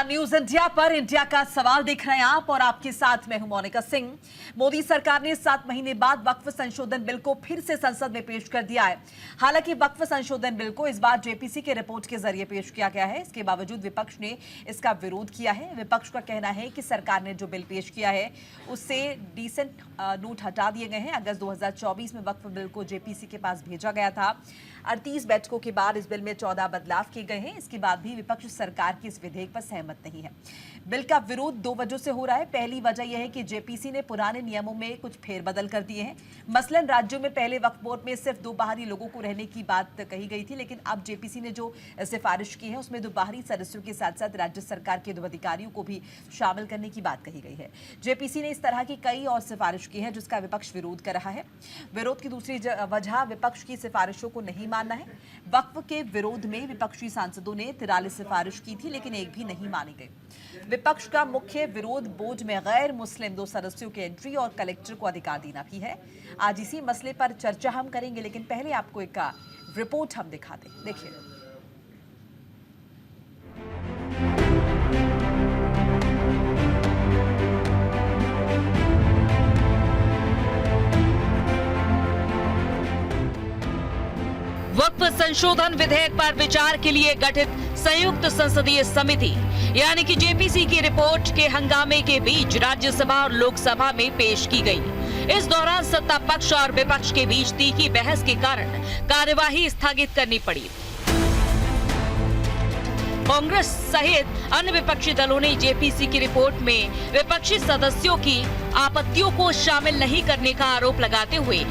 नमस्कार, news India पर India का सवाल देख रहे हैं आप और आपके साथ मैं हूं मोनिका सिंह। मोदी सरकार ने 7 महीने बाद वक्फ संशोधन बिल को फिर से संसद में पेश कर दिया है। हालांकि वक्फ संशोधन बिल को इस बार जेपीसी के रिपोर्ट के जरिए पेश किया गया है। इसके बावजूद विपक्ष ने इसका विरोध किया है। विपक्ष का कहना है कि सरकार ने जो बिल पेश किया है उससे डिसेंट नोट हटा दिए गए हैं। अगस्त 2024 में वक्फ बिल को जेपीसी के पास भेजा गया था। 38 बैठकों के बाद इस बिल में 14 बदलाव किए गए हैं। इसके बाद भी विपक्ष सरकार की इस विधेयक पर सहमत नहीं है। बिल का विरोध 2 वजहों से हो रहा है। पहली वजह यह है कि जेपीसी ने पुराने नियमों में कुछ फेरबदल कर दिए हैं। मसलन राज्यों में पहले वक्फ बोर्ड में सिर्फ 2 बाहरी लोगों को रहने की बात कही गई थी, लेकिन अब जेपीसी ने जो सिफारिश की है उसमें 2 बाहरी सदस्यों के साथ साथ राज्य सरकार के 2 अधिकारियों को भी शामिल करने की बात कही गई है। जेपीसी ने इस तरह की कई और सिफारिश की है जिसका विपक्ष विरोध कर रहा है। विरोध की दूसरी वजह विपक्ष की सिफारिशों को नहीं मानना है। वक्फ के विरोध में विपक्षी सांसदों ने 43 सिफारिश की थी, लेकिन एक भी नहीं मानी गई। विपक्ष का मुख्य विरोध बोर्ड में गैर मुस्लिम 2 सदस्यों की एंट्री और कलेक्टर को अधिकार देना भी है। आज इसी मसले पर चर्चा हम करेंगे, लेकिन पहले आपको एक रिपोर्ट हम दिखाते हैं। देखिए, वक्फ संशोधन विधेयक पर विचार के लिए गठित संयुक्त संसदीय समिति यानी कि जेपीसी की रिपोर्ट के हंगामे के बीच राज्यसभा और लोकसभा में पेश की गई। इस दौरान सत्ता पक्ष और विपक्ष के बीच तीखी बहस के कारण कार्यवाही स्थगित करनी पड़ी। कांग्रेस सहित अन्य विपक्षी दलों ने जेपीसी की रिपोर्ट में विपक्षी सदस्यों की आपत्तियों को शामिल नहीं करने का आरोप लगाते हुए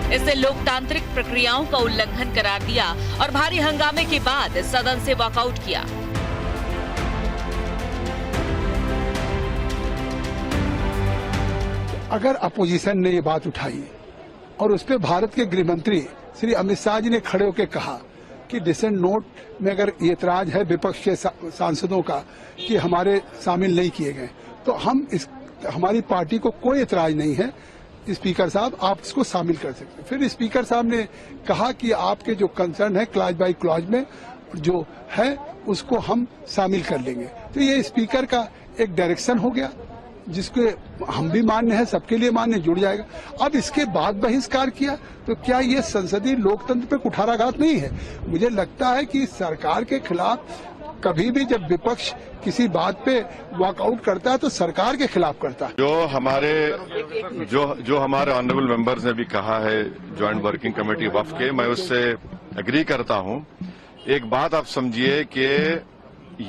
इसे लोकतांत्रिक प्रक्रियाओं का उल्लंघन करार दिया और भारी हंगामे के बाद सदन से वॉकआउट किया। अगर अपोजिशन ने ये बात उठाई और उस पर भारत के गृह मंत्री श्री अमित शाह जी ने खड़े होकर कहा कि डिसेंट नोट में अगर एतराज है विपक्ष के सांसदों का कि हमारे शामिल नहीं किए गए, तो हमारी पार्टी को कोई एतराज नहीं है, स्पीकर साहब आप इसको शामिल कर सकते हैं। फिर स्पीकर साहब ने कहा कि आपके जो कंसर्न है क्लॉज बाय क्लॉज में जो है उसको हम शामिल कर लेंगे। तो ये स्पीकर का एक डायरेक्शन हो गया जिसके हम भी मान्य है, सबके लिए मान्य, जुड़ जाएगा। अब इसके बाद बहिष्कार किया तो क्या ये संसदीय लोकतंत्र पे कुठाराघात नहीं है? मुझे लगता है कि सरकार के खिलाफ कभी भी जब विपक्ष किसी बात पे वॉकआउट करता है तो सरकार के खिलाफ करता है। जो हमारे ऑनरेबल मेंबर्स ने भी कहा है ज्वाइंट वर्किंग कमेटी वक्फ के, मैं उससे एग्री करता हूं। एक बात आप समझिए कि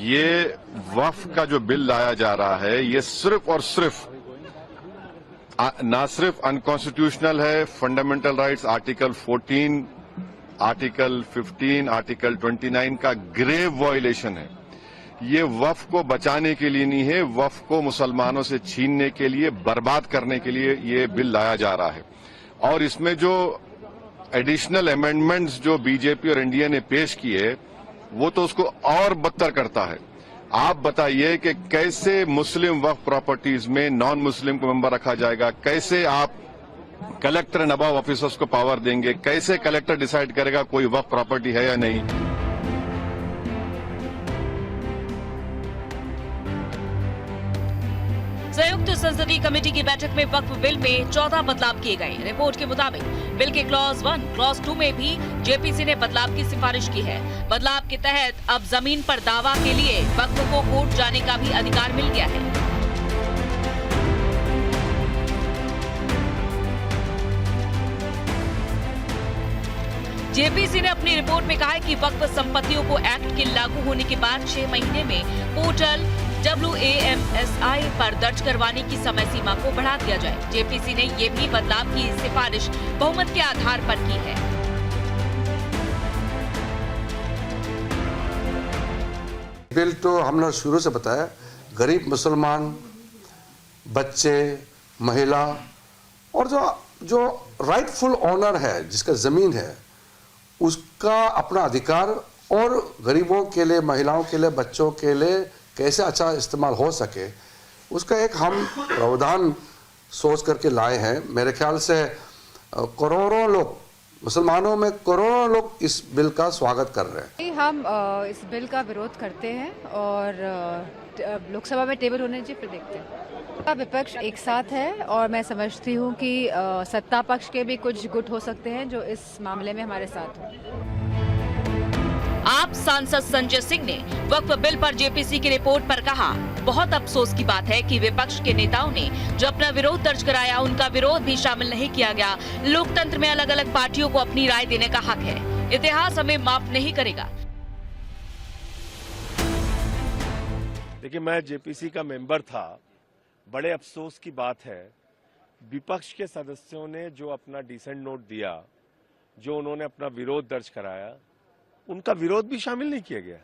ये वक्फ का जो बिल लाया जा रहा है ये सिर्फ और सिर्फ ना सिर्फ अनकॉन्स्टिट्यूशनल है, fundamental rights article 14, article 15, article 29 का ग्रेव वायलेशन है। ये वक्फ को बचाने के लिए नहीं है, वक्फ को मुसलमानों से छीनने के लिए, बर्बाद करने के लिए ये बिल लाया जा रहा है। और इसमें जो एडिशनल अमेंडमेंट्स जो बीजेपी और एनडीए ने पेश किए वो तो उसको और बदतर करता है। आप बताइए कि कैसे मुस्लिम वक्फ प्रॉपर्टीज में नॉन मुस्लिम को मेंबर रखा जाएगा, कैसे आप कलेक्टर एंड अबव ऑफिसर्स को पावर देंगे, कैसे कलेक्टर डिसाइड करेगा कोई वक्फ प्रॉपर्टी है या नहीं। संयुक्त संसदीय कमेटी की बैठक में वक्फ बिल में 14 बदलाव किए गए। रिपोर्ट के मुताबिक बिल के क्लॉज 1, क्लॉज 2 में भी जेपीसी ने बदलाव की सिफारिश की है। बदलाव के तहत अब जमीन पर दावा के लिए वक्फ को कोर्ट जाने का भी अधिकार मिल गया है। जेपीसी ने अपनी रिपोर्ट में कहा है कि वक्फ संपत्तियों को एक्ट के लागू होने के बाद 6 महीने में पोर्टल WAMSI पर दर्ज करवाने की समय सीमा को बढ़ा दिया जाए। जेपीसी ने ये भी बदलाव की सिफारिश बहुमत के आधार पर की है। बिल तो हमने शुरू से बताया, गरीब मुसलमान, बच्चे, महिला और जो राइटफुल ऑनर है, जिसका जमीन है, उसका अपना अधिकार और गरीबों के लिए, महिलाओं के लिए, बच्चों के लिए कैसे अच्छा इस्तेमाल हो सके उसका एक हम प्रावधान सोच करके लाए हैं। मेरे ख्याल से करोड़ों लोग मुसलमानों में करोड़ों लोग इस बिल का स्वागत कर रहे हैं। हम इस बिल का विरोध करते हैं और लोकसभा में टेबल होने चाहिए, फिर देखते हैं। विपक्ष एक साथ है और मैं समझती हूँ कि सत्ता पक्ष के भी कुछ गुट हो सकते हैं जो इस मामले में हमारे साथ हो। आप सांसद संजय सिंह ने वक्फ बिल पर जेपीसी की रिपोर्ट पर कहा, बहुत अफसोस की बात है कि विपक्ष के नेताओं ने जो अपना विरोध दर्ज कराया उनका विरोध भी शामिल नहीं किया गया। लोकतंत्र में अलग अलग पार्टियों को अपनी राय देने का हक है, इतिहास हमें माफ नहीं करेगा। देखिए, मैं जेपीसी का मेंबर था। बड़े अफसोस की बात है, विपक्ष के सदस्यों ने जो अपना डिसेंट नोट दिया, जो उन्होंने अपना विरोध दर्ज कराया, उनका विरोध भी शामिल नहीं किया गया।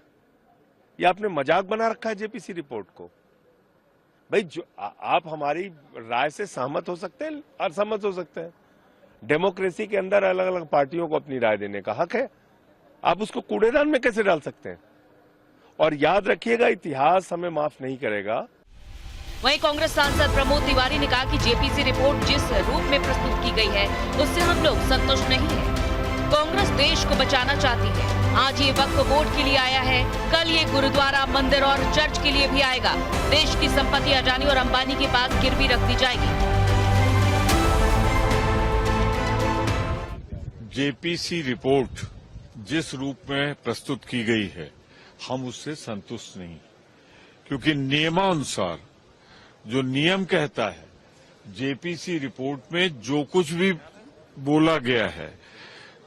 ये आपने मजाक बना रखा है जेपीसी रिपोर्ट को। भाई, जो आप हमारी राय से सहमत हो सकते हैं, असहमत हो सकते हैं। डेमोक्रेसी के अंदर अलग अलग पार्टियों को अपनी राय देने का हक है। आप उसको कूड़ेदान में कैसे डाल सकते हैं? और याद रखिएगा, इतिहास हमें माफ नहीं करेगा। वहीं कांग्रेस सांसद प्रमोद तिवारी ने कहा कि जेपीसी रिपोर्ट जिस रूप में प्रस्तुत की गई है उससे हम लोग संतुष्ट नहीं हैं। कांग्रेस देश को बचाना चाहती है। आज ये वक्फ बोर्ड के लिए आया है, कल ये गुरुद्वारा, मंदिर और चर्च के लिए भी आएगा। देश की संपत्ति अडानी और अंबानी के पास गिरवी रख दी जाएगी। जेपीसी रिपोर्ट जिस रूप में प्रस्तुत की गई है, हम उससे संतुष्ट नहीं, क्योंकि नियमानुसार जो नियम कहता है, जेपीसी रिपोर्ट में जो कुछ भी बोला गया है,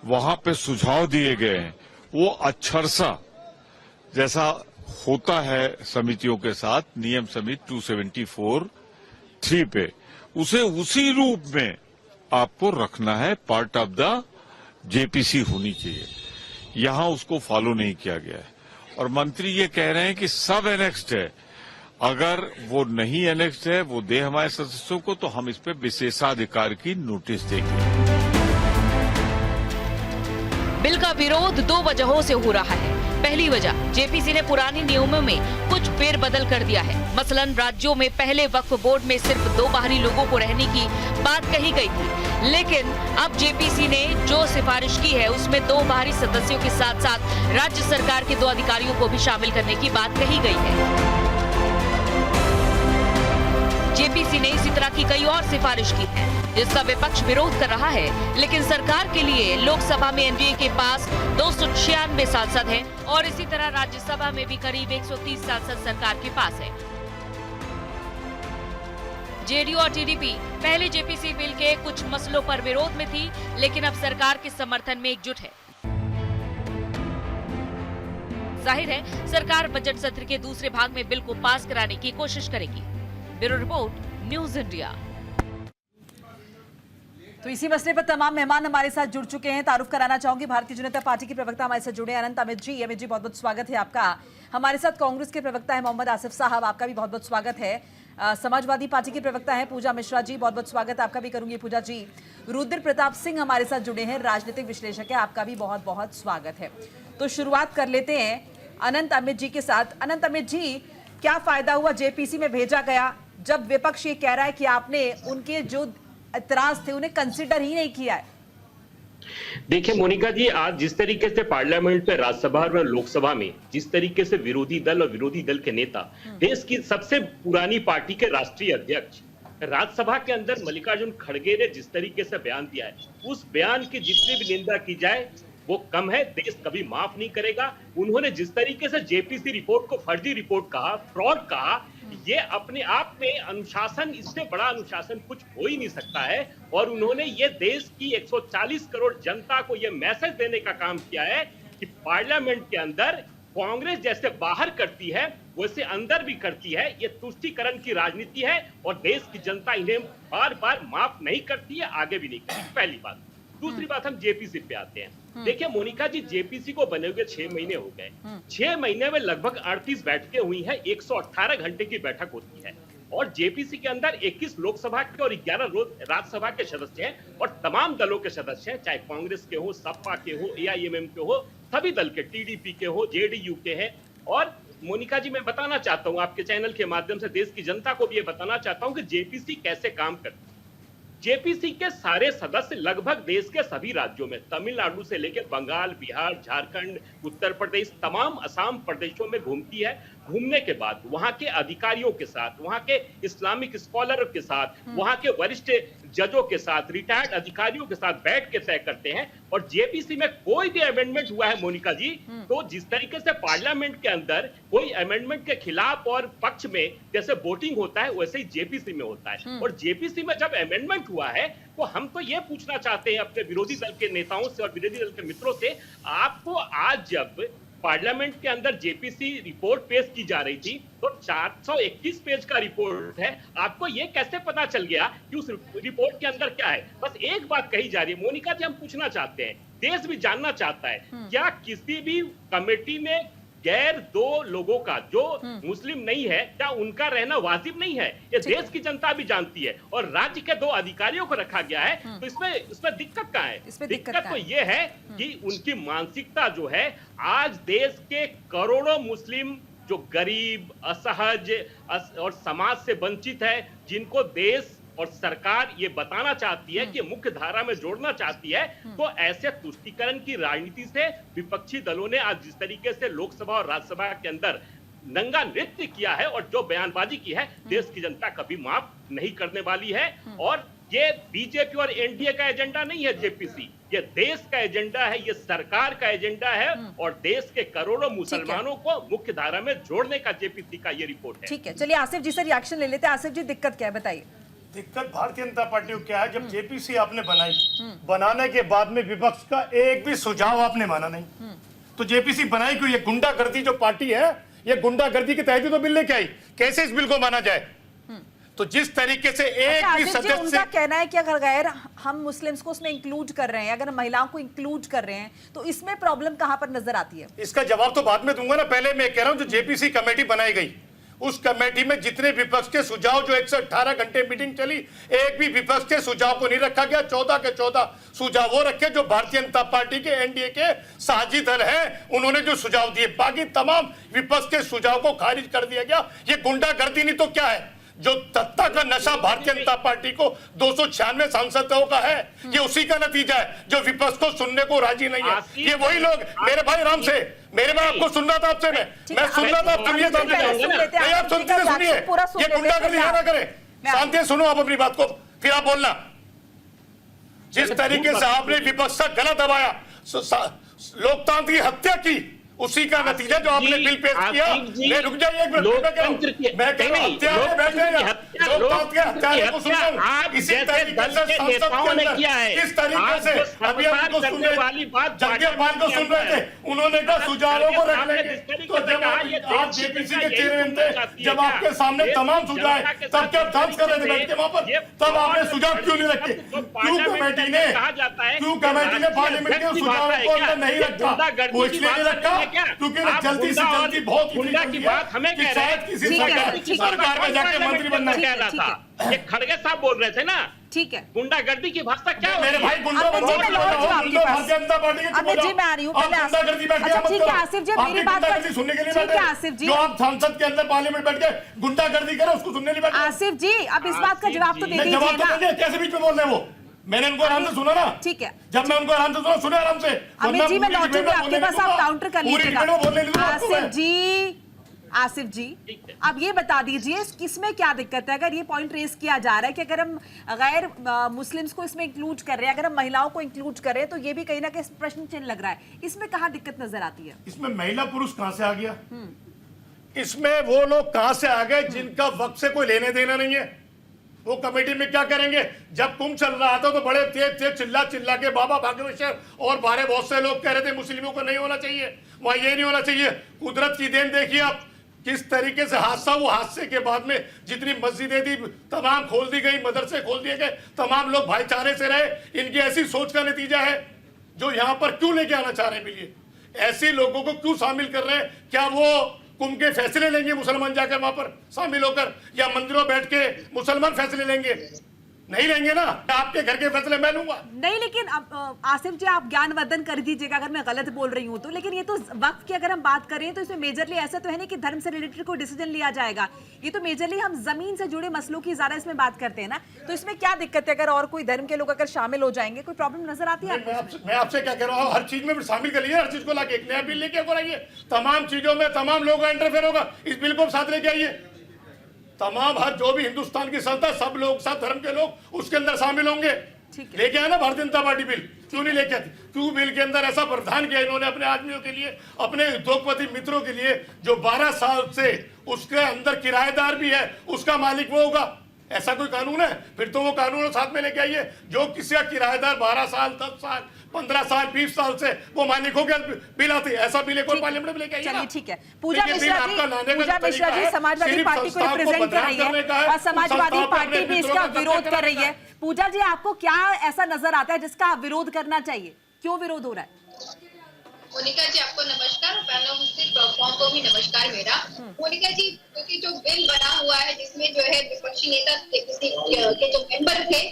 वहां पे सुझाव दिए गए हैं, वो अक्षरशा जैसा होता है समितियों के साथ, नियम समिति 274(3) पे, उसे उसी रूप में आपको रखना है। पार्ट ऑफ द जेपीसी होनी चाहिए। यहां उसको फॉलो नहीं किया गया है और मंत्री ये कह रहे हैं कि सब एनेक्स्ड है। अगर वो नहीं एनेक्स्ड है, वो दे हमारे सदस्यों को, तो हम इस पे विशेषाधिकार की नोटिस देंगे। बिल का विरोध 2 वजहों से हो रहा है। पहली वजह, जेपीसी ने पुराने नियमों में कुछ फेरबदल कर दिया है। मसलन राज्यों में पहले वक्फ बोर्ड में सिर्फ 2 बाहरी लोगों को रहने की बात कही गई थी, लेकिन अब जेपीसी ने जो सिफारिश की है उसमें 2 बाहरी सदस्यों के साथ साथ राज्य सरकार के 2 अधिकारियों को भी शामिल करने की बात कही गई है। जेपीसी ने इसी तरह की कई और सिफारिश की है जिसका विपक्ष विरोध कर रहा है, लेकिन सरकार के लिए लोकसभा में एनडीए के पास 296 सांसद हैं और इसी तरह राज्यसभा में भी करीब 130 सांसद सरकार के पास है। जेडीयू और टीडीपी पहले जेपीसी बिल के कुछ मसलों पर विरोध में थी, लेकिन अब सरकार के समर्थन में एकजुट है। जाहिर है सरकार बजट सत्र के दूसरे भाग में बिल को पास कराने की कोशिश करेगी। Bureau report, news India. तो इसी मसले पर तमाम मेहमान हमारे साथ जुड़ चुके हैं। तारुफ कराना चाहूंगी, भारतीय जनता पार्टी के प्रवक्ता हमारे साथ जुड़े अनंत अमित जी। अमित जी, बहुत बहुत स्वागत है आपका। हमारे साथ कांग्रेस के प्रवक्ता है मोहम्मद आसिफ साहब, आपका भी बहुत बहुत स्वागत है। समाजवादी पार्टी की प्रवक्ता है पूजा मिश्रा जी, बहुत बहुत स्वागत आपका भी करूंगी पूजा जी। रुद्र प्रताप सिंह हमारे साथ जुड़े हैं, राजनीतिक विश्लेषक है, आपका भी बहुत बहुत स्वागत है। तो शुरुआत कर लेते हैं अनंत अमित जी के साथ। अनंत अमित जी, क्या फायदा हुआ जेपीसी में भेजा गया जब विपक्ष ये कह रहा है कि आपने उनके जो इतराज थे उन्हें कंसिडर ही नहीं किया है? देखिए मोनिका जी, आज जिस तरीके से पार्लियामेंट में, राज्यसभा और लोकसभा में जिस तरीके से विरोधी दल और विरोधी दल के नेता, देश की सबसे पुरानी पार्टी के राष्ट्रीय अध्यक्ष, राज्यसभा के अंदर मल्लिकार्जुन खड़गे ने जिस तरीके से बयान दिया है, उस बयान की जितनी भी निंदा की जाए वो कम है। देश कभी माफ नहीं करेगा। उन्होंने जिस तरीके से जेपीसी रिपोर्ट को फर्जी रिपोर्ट कहा, फ्रॉड कहा, ये अपने आप में अनुशासन, इससे बड़ा अनुशासन कुछ हो ही नहीं सकता है। और उन्होंने ये देश की 140 करोड़ जनता को ये मैसेज देने का काम किया है कि पार्लियामेंट के अंदर कांग्रेस जैसे बाहर करती है वैसे अंदर भी करती है। ये तुष्टीकरण की राजनीति है और देश की जनता इन्हें बार बार माफ नहीं करती है, आगे भी नहीं करती। पहली बात। दूसरी बात, हम जेपीसी पे आते हैं। देखिए मोनिका जी, जेपीसी को बने हुए 6 महीने हो गए। 6 महीने में लगभग 38 बैठकें हुई हैं, 118 घंटे की बैठक होती है। और जेपीसी के अंदर 21 लोकसभा के और 11 राज्यसभा के सदस्य हैं और तमाम दलों के सदस्य हैं, चाहे कांग्रेस के हो, सपा के हो, एआईएमएम के हो, सभी दल के, टीडीपी के हो, जेडीयू के हैं। और मोनिका जी, मैं बताना चाहता हूं आपके चैनल के माध्यम से देश की जनता को भी ये बताना चाहता हूं कि जेपीसी कैसे काम करती है। जेपीसी के सारे सदस्य लगभग देश के सभी राज्यों में, तमिलनाडु से लेकर बंगाल, बिहार, झारखंड, उत्तर प्रदेश, तमाम असम प्रदेशों में घूमती है। घूमने के बाद वहां के अधिकारियों के साथ, वहां के इस्लामिक स्कॉलर के साथ, वहां के वरिष्ठ जजों के साथ, रिटायर्ड अधिकारियों के साथ बैठ के तय करते हैं। और जेपीसी में कोई भी अमेंडमेंट हुआ है मोनिका जी, तो जिस तरीके से पार्लियामेंट के अंदर कोई अमेंडमेंट के खिलाफ और पक्ष में जैसे वोटिंग होता है, वैसे ही जेपीसी में होता है। और जेपीसी में जब अमेंडमेंट हुआ है तो हम तो ये पूछना चाहते हैं अपने विरोधी दल के नेताओं से और विरोधी दल के मित्रों से, आपको आज जब पार्लियामेंट के अंदर जेपीसी रिपोर्ट पेश की जा रही थी तो 421 पेज का रिपोर्ट है, आपको यह कैसे पता चल गया कि उस रिपोर्ट के अंदर क्या है? बस एक बात कही जा रही है मोनिका जी, हम पूछना चाहते हैं, देश भी जानना चाहता है, क्या किसी भी कमेटी में गैर दो लोगों का जो मुस्लिम नहीं है, क्या उनका रहना वाजिब नहीं है? ये देश की जनता भी जानती है। और राज्य के 2 अधिकारियों को रखा गया है, तो इसमें दिक्कत कहाँ है? दिक्कत तो ये है कि उनकी मानसिकता जो है, आज देश के करोड़ों मुस्लिम जो गरीब, असहज और समाज से वंचित है, जिनको देश और सरकार ये बताना चाहती है कि मुख्य धारा में जोड़ना चाहती है, तो ऐसे तुष्टीकरण की राजनीति से विपक्षी दलों ने आज जिस तरीके से लोकसभा और राज्यसभा के अंदर नंगा नृत्य किया है और जो बयानबाजी की है, देश की जनता कभी माफ नहीं करने वाली है। और ये बीजेपी और एनडीए का एजेंडा नहीं है जेपीसी, ये देश का एजेंडा है, ये सरकार का एजेंडा है और देश के करोड़ों मुसलमानों को मुख्य धारा में जोड़ने का जेपीसी का ये रिपोर्ट है। ठीक है, चलिए आसिफ जी से रिएक्शन ले लेते हैं। आसिफ जी, दिक्कत क्या है, बताइए। दिक्कत भारतीय जनता पार्टी को क्या है, जब जेपीसी आपने बनाई, बनाने के बाद में विपक्ष का एक भी सुझाव आपने माना नहीं, तो जेपीसी बनाई क्यों? ये गुंडागर्दी जो पार्टी है, ये गुंडागर्दी के तहत ही तो बिल लेके आई, कैसे इस बिल को माना जाए? तो जिस तरीके से एक भी सदस्य, उनका कहना है कि अगर हम मुस्लिम्स को उसमें इंक्लूड कर रहे हैं, अगर महिलाओं को इंक्लूड कर रहे हैं, तो इसमें प्रॉब्लम कहां पर नजर आती है? इसका जवाब तो बाद में दूंगा ना, पहले मैं कह रहा हूं जो जेपीसी कमेटी बनाई गई, उस कमेटी में जितने विपक्ष के सुझाव, जो 118 घंटे मीटिंग चली, एक भी विपक्ष के सुझाव को नहीं रखा गया। 14 के 14 सुझाव वो रखे जो भारतीय जनता पार्टी के, एनडीए के साझी दल हैं, उन्होंने जो सुझाव दिए, बाकी तमाम विपक्ष के सुझाव को खारिज कर दिया गया। ये गुंडागर्दी नहीं तो क्या है? जो सत्ता का नशा भारतीय जनता पार्टी को 296 सांसदों का है, ये उसी का नतीजा है जो विपक्ष को सुनने को राजी नहीं है। ये वही लोग, मेरे भाई आराम से, मेरे भाई आपको सुनना था, आपसे मैं सुनना था, आप सुनिए, नहीं आप सुनते सुनिए, ये गुंडागर्दी ना करें, शांति से सुनो आप अपनी बात को, फिर आप बोलना। जिस तरीके से आपने विपक्ष का गला दबाया, लोकतंत्र की हत्या की, उसी का नतीजा जो आपने बिल पेश किया। मैं रुक जाइए एक मिनट, मैं कह रहा हूं हत्या में बैठे हैं, लोकतंत्र के हत्यारे को सुन रहा हूं, इसी तरीके से संसद के अंदर किस तरीके से अभी आप को सुन रहे, जगदेव को सुन रहे थे, उन्होंने कहा सुझावों को रख लेंगे, तो जब आप जेपीसी के चेयरमैन थे, जब आपके सामने तमाम सुझाव, तब क्या डांस कर रहे थे बैठ के वहां पर, तब आपने सुझाव क्यों नहीं रखे? क्यों कमेटी ने पार्लियामेंट के सुझावों को अंदर नहीं रखा? वो इसलिए नहीं रखा क्योंकि जल्दी से जल्दी बहुत गुंडा की बात हमें कह रहे हैं, किसी सरकार में जाके मंत्री बनना कह रहा था, ये खड़गे साहब बोल रहे थे ना। ठीक है, गुंडागर्दी की भाषा क्या? मेरे भाई गुंडा भारतीय जनता पार्टी के अमित जी, मैं आ रही हूँ पहले। अच्छा ठीक है आसिफ जी, मेरी बात सुनने के लिए ठीक है आसिफ जी, जो आप संसद के अंदर पार्लियामेंट बैठ के गुंडागर्दी करो, उसको सुनने नहीं बैठे। आसिफ जी, अब इस बात का जवाब तो दे दीजिए ना। कैसे बीच में बोल रहे हैं वो? मैंने उनको आराम से सुना ना, ठीक है, जब मैं उनको आराम से सुना, सुने आराम से। अमित जी मैं लौटूंगी आपके पास, आप काउंटर कर लीजिएगा। आसिफ जी अब ये बता दीजिए किसमें क्या दिक्कत है? अगर ये पॉइंट रेस किया जा रहा है कि अगर हम गैर मुस्लिम्स को इसमें इंक्लूड कर रहे हैं, अगर हम महिलाओं को इंक्लूड कर रहे हैं, तो ये भी कहीं ना कहीं प्रश्न चिन्ह लग रहा है। इसमें कहाँ दिक्कत नजर आती है? इसमें महिला पुरुष कहां से आ गया? इसमें वो लोग कहां से आ गए जिनका वक्त से कोई लेने देना नहीं है? वो कमेटी में क्या करेंगे? जब कुंभ चल रहा था तो बड़े तेज तेज चिल्ला चिल्ला के बाबा भागवत और बारे बहुत से लोग कह रहे थे मुस्लिमों को नहीं होना चाहिए, वहां ये नहीं होना चाहिए। कुदरत की देन देखिए आप, किस तरीके से हादसा, वो हादसे के बाद में जितनी मस्जिदें थी तमाम खोल दी गई, मदरसे खोल दिए गए, तमाम लोग भाईचारे से रहे। इनकी ऐसी सोच का नतीजा है जो यहाँ पर क्यों लेके आना चाह रहे हैं मिलिए, ऐसे लोगों को क्यों शामिल कर रहे हैं? क्या वो कुंभ के फैसले लेंगे मुसलमान जाकर वहां पर शामिल होकर, या मंदिरों बैठ के मुसलमान फैसले लेंगे? नहीं लेंगे ना, आपके घर के फैसले मैं लूंगा। नहीं, लेकिन अब आसिफ जी आप ज्ञानवर्धन कर दीजिएगा अगर मैं गलत बोल रही हूँ तो। लेकिन ये तो वक्फ की अगर हम बात करें तो इसमें मेजरली ऐसा तो है नहीं कि धर्म से रिलेटेड कोई डिसीजन लिया जाएगा। ये तो मेजरली हम जमीन से जुड़े मसलों की ज्यादा इसमें बात करते हैं ना, तो इसमें क्या दिक्कत है अगर और कोई धर्म के लोग अगर शामिल हो जाएंगे? कोई प्रॉब्लम नजर आती है? मैं आपसे क्या कह रहा हूँ, हर चीज में शामिल कर लीजिए, हर चीज को लाके एक नया बिल लेके आइए, तमाम चीजों में तमाम लोगों का इंटरफेयर होगा, इस बिल को साथ लेके आइए। तमाम हर जो भी हिंदुस्तान की संस्था, सब लोग, सब धर्म के लोग उसके अंदर शामिल होंगे। लेके आए ना भारतीय जनता पार्टी बिल, क्यों नहीं लेके आती? क्यों बिल के अंदर ऐसा प्रावधान किया इन्होंने अपने आदमियों के लिए, अपने उद्योगपति मित्रों के लिए, जो 12 साल से उसके अंदर किराएदार भी है, उसका मालिक वो होगा। ऐसा कोई कानून है? फिर तो वो कानून साथ में लेके आइए। जो किसी का किराएदार 12 साल 10 साल 15 साल 20 साल से वो मालिक हो गया, बिल आती है, ऐसा बिल एक और पार्लियामेंट में लेके आइए। चलिए ठीक है। पूजा मिश्रा जी समाजवादी पार्टी को रिप्रेजेंट कर रही है और समाजवादी पार्टी भी इसका विरोध कर रही है। पूजा जी आपको क्या ऐसा नजर आता है जिसका विरोध करना चाहिए? क्यों विरोध हो रहा है? मोनिका जी आपको नमस्कार, पैनल उपस्थित प्लेटफॉर्म को भी नमस्कार मेरा। मोनिका जी, क्योंकि जो बिल बना हुआ है जिसमें जो है विपक्षी नेता के जो मेंबर थे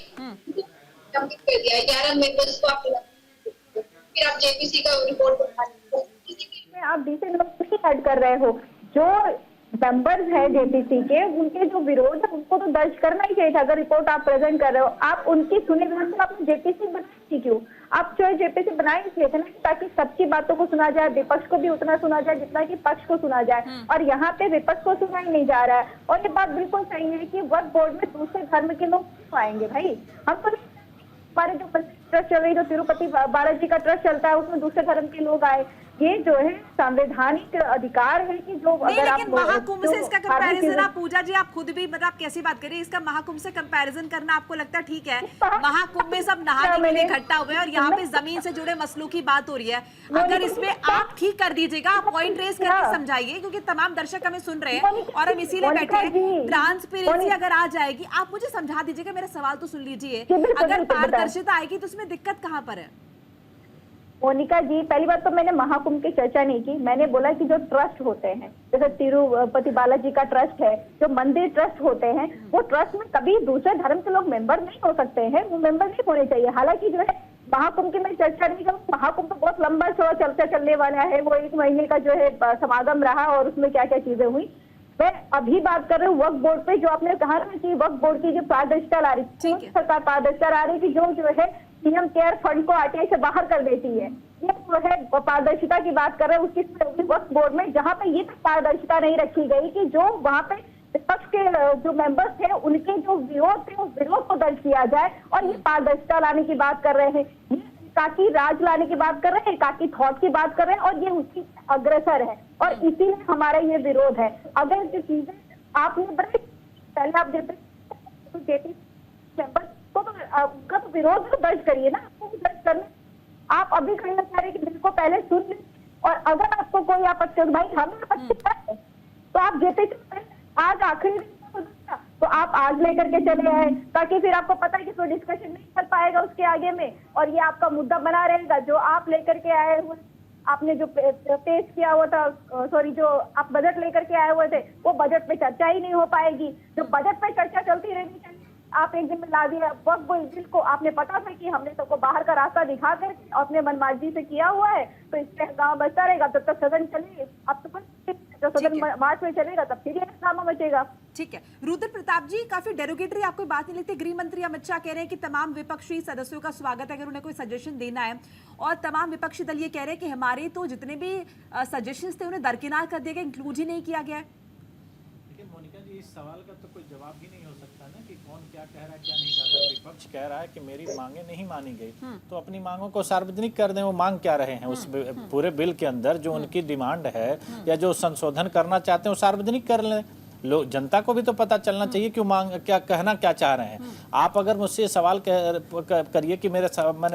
कंप्लीट कर दिया, 11 मेंबर्स को आप फिर आप जेपीसी का रिपोर्ट में आप डिसेंट लोग नहीं ऐड कर रहे हो। जो मेंबर्स है जेपीसी के, उनके जो विरोध है उनको तो दर्ज करना ही चाहिए था। अगर रिपोर्ट आप प्रेजेंट कर रहे हो, आप उनकी सुने बिना तो आपने जेपीसी बनाई क्यों? आप जो है जेपीसी बनाए इसलिए थे ना ताकि सबकी बातों को सुना जाए, विपक्ष को भी उतना सुना जाए जितना कि पक्ष को सुना जाए। और यहाँ पे विपक्ष को सुना ही नहीं जा रहा है। और ये बात बिल्कुल सही है कि वक्फ बोर्ड में दूसरे धर्म के लोग आएंगे। भाई हम तो हमारे जो ट्रस्ट चल रही, जो तिरुपति बालाजी का ट्रस्ट चलता है, उसमें दूसरे धर्म के लोग आए। ये जो है संवैधानिक अधिकार है कि जो नहीं, अगर लेकिन महाकुंभ से इसका कंपैरिजन आप पूजा जी आप खुद भी मतलब कैसी बात करिए, इसका महाकुंभ से कंपैरिजन करना आपको लगता है ठीक है? महाकुंभ में सब नहाने के लिए इकट्ठा हुए और यहाँ पे जमीन से जुड़े मसलों की बात हो रही है। अगर इसमें आप ठीक कर दीजिएगा, आप पॉइंट रेज करके समझाइए, क्योंकि तमाम दर्शक हमें सुन रहे हैं और हम इसीलिए बैठे हैं। ट्रांसपेरेंसी अगर आ जाएगी, आप मुझे समझा दीजिएगा, मेरा सवाल तो सुन लीजिए। अगर पारदर्शिता आएगी तो उसमें दिक्कत कहाँ पर है? मोनिका जी, पहली बात तो मैंने महाकुंभ की चर्चा नहीं की। मैंने बोला कि जो ट्रस्ट होते हैं, जैसे तिरुपति बालाजी का ट्रस्ट है, जो मंदिर ट्रस्ट होते हैं, वो ट्रस्ट में कभी दूसरे धर्म के लोग मेंबर नहीं हो सकते हैं, वो मेंबर नहीं होने चाहिए। हालांकि जो है महाकुंभ की मैं चर्चा नहीं करूँ, महाकुंभ तो बहुत लंबा चर्चा चलने वाला है। वो 1 महीने का जो है समागम रहा और उसमें क्या क्या चीजें हुई। मैं अभी बात कर रही हूँ वक्फ बोर्ड पे, जो आपने कहा ना कि वक्फ बोर्ड की जो पारदर्शिता ला रही है सरकार, पारदर्शिता ला रही है कि जो है सीएम केयर फंड को आरटीआई से बाहर कर देती है। ये जो है पारदर्शिता की बात कर रहे हैं उसकी वक्फ बोर्ड में, जहाँ पे ये तक पारदर्शिता नहीं रखी गई कि जो वहाँ पे विपक्ष के जो मेंबर्स थे उनके जो विरोध थे उस विरोध को दर्ज किया जाए। और ये पारदर्शिता लाने की बात कर रहे हैं, ये काकी राज लाने की बात कर रहे हैं, काकी थॉट की बात कर रहे हैं, और ये उसकी अग्रसर है और इसीलिए हमारा ये विरोध है। अगर जो चीजें आपने पहले आप जेपी मेंबर्स को तो उनका तो विरोध तो दर्ज करिए ना, आपको भी दर्ज करना। आप अभी कहना चाह रहे हैं कि बिल को पहले सुन लें, और अगर आपको कोई आपत्ति हो, भाई हमें आपत्ति है तो आप जेपीसी आज आखिरी तो आप आज लेकर के चले आए, ताकि फिर आपको पता है कि कोई डिस्कशन नहीं कर पाएगा उसके आगे में, और ये आपका मुद्दा बना रहेगा। जो आप लेकर के आए हुए, आपने जो पेश किया हुआ था, सॉरी, जो आप बजट लेकर के आए हुए थे, वो बजट पे चर्चा ही नहीं हो पाएगी। जो बजट पे चर्चा चलती रहनी चाहिए, आप एक दिन में ला दिया वक्फ बिल को। आपने पता था कि हमने सबको बाहर का रास्ता दिखा कर अपने मनमार्जी से किया हुआ है, तो इस पे हंगामा बचता रहेगा तब तक सदन चलेगी। अब तो जब सदन मार्च में चलेगा तब फिर हंगामा बचेगा। ठीक है। रुद्र प्रताप जी, काफी डेरोगेटरी आपको बात नहीं लगती? गृह मंत्री अमित शाह कह रहे हैं कि तमाम विपक्षी सदस्यों का स्वागत है अगर उन्हें कोई सजेशन देना है, और तमाम विपक्षी दल ये कह रहे हैं कि हमारे तो जितने भी सजेशंस थे उन्हें दरकिनार कर दिया गया, इंक्लूड ही नहीं किया गया है। लेकिन मोनिका जी, इस सवाल का तो कोई जवाब ही नहीं हो सकता ना कि कौन क्या कह रहा है क्या नहीं कह रहा। विपक्ष कह रहा है कि मेरी मांगे नहीं मानी गई, तो अपनी मांगों को सार्वजनिक कर दें। वो मांग क्या रहे हैं उस पूरे बिल के अंदर, जो उनकी डिमांड है या जो संशोधन करना चाहते हैं वो सार्वजनिक कर लें। लोग, जनता को भी तो पता चलना चाहिए कि मांग क्या, कहना क्या चाह रहे हैं। आप अगर मुझसे सवाल करिए कि मैंने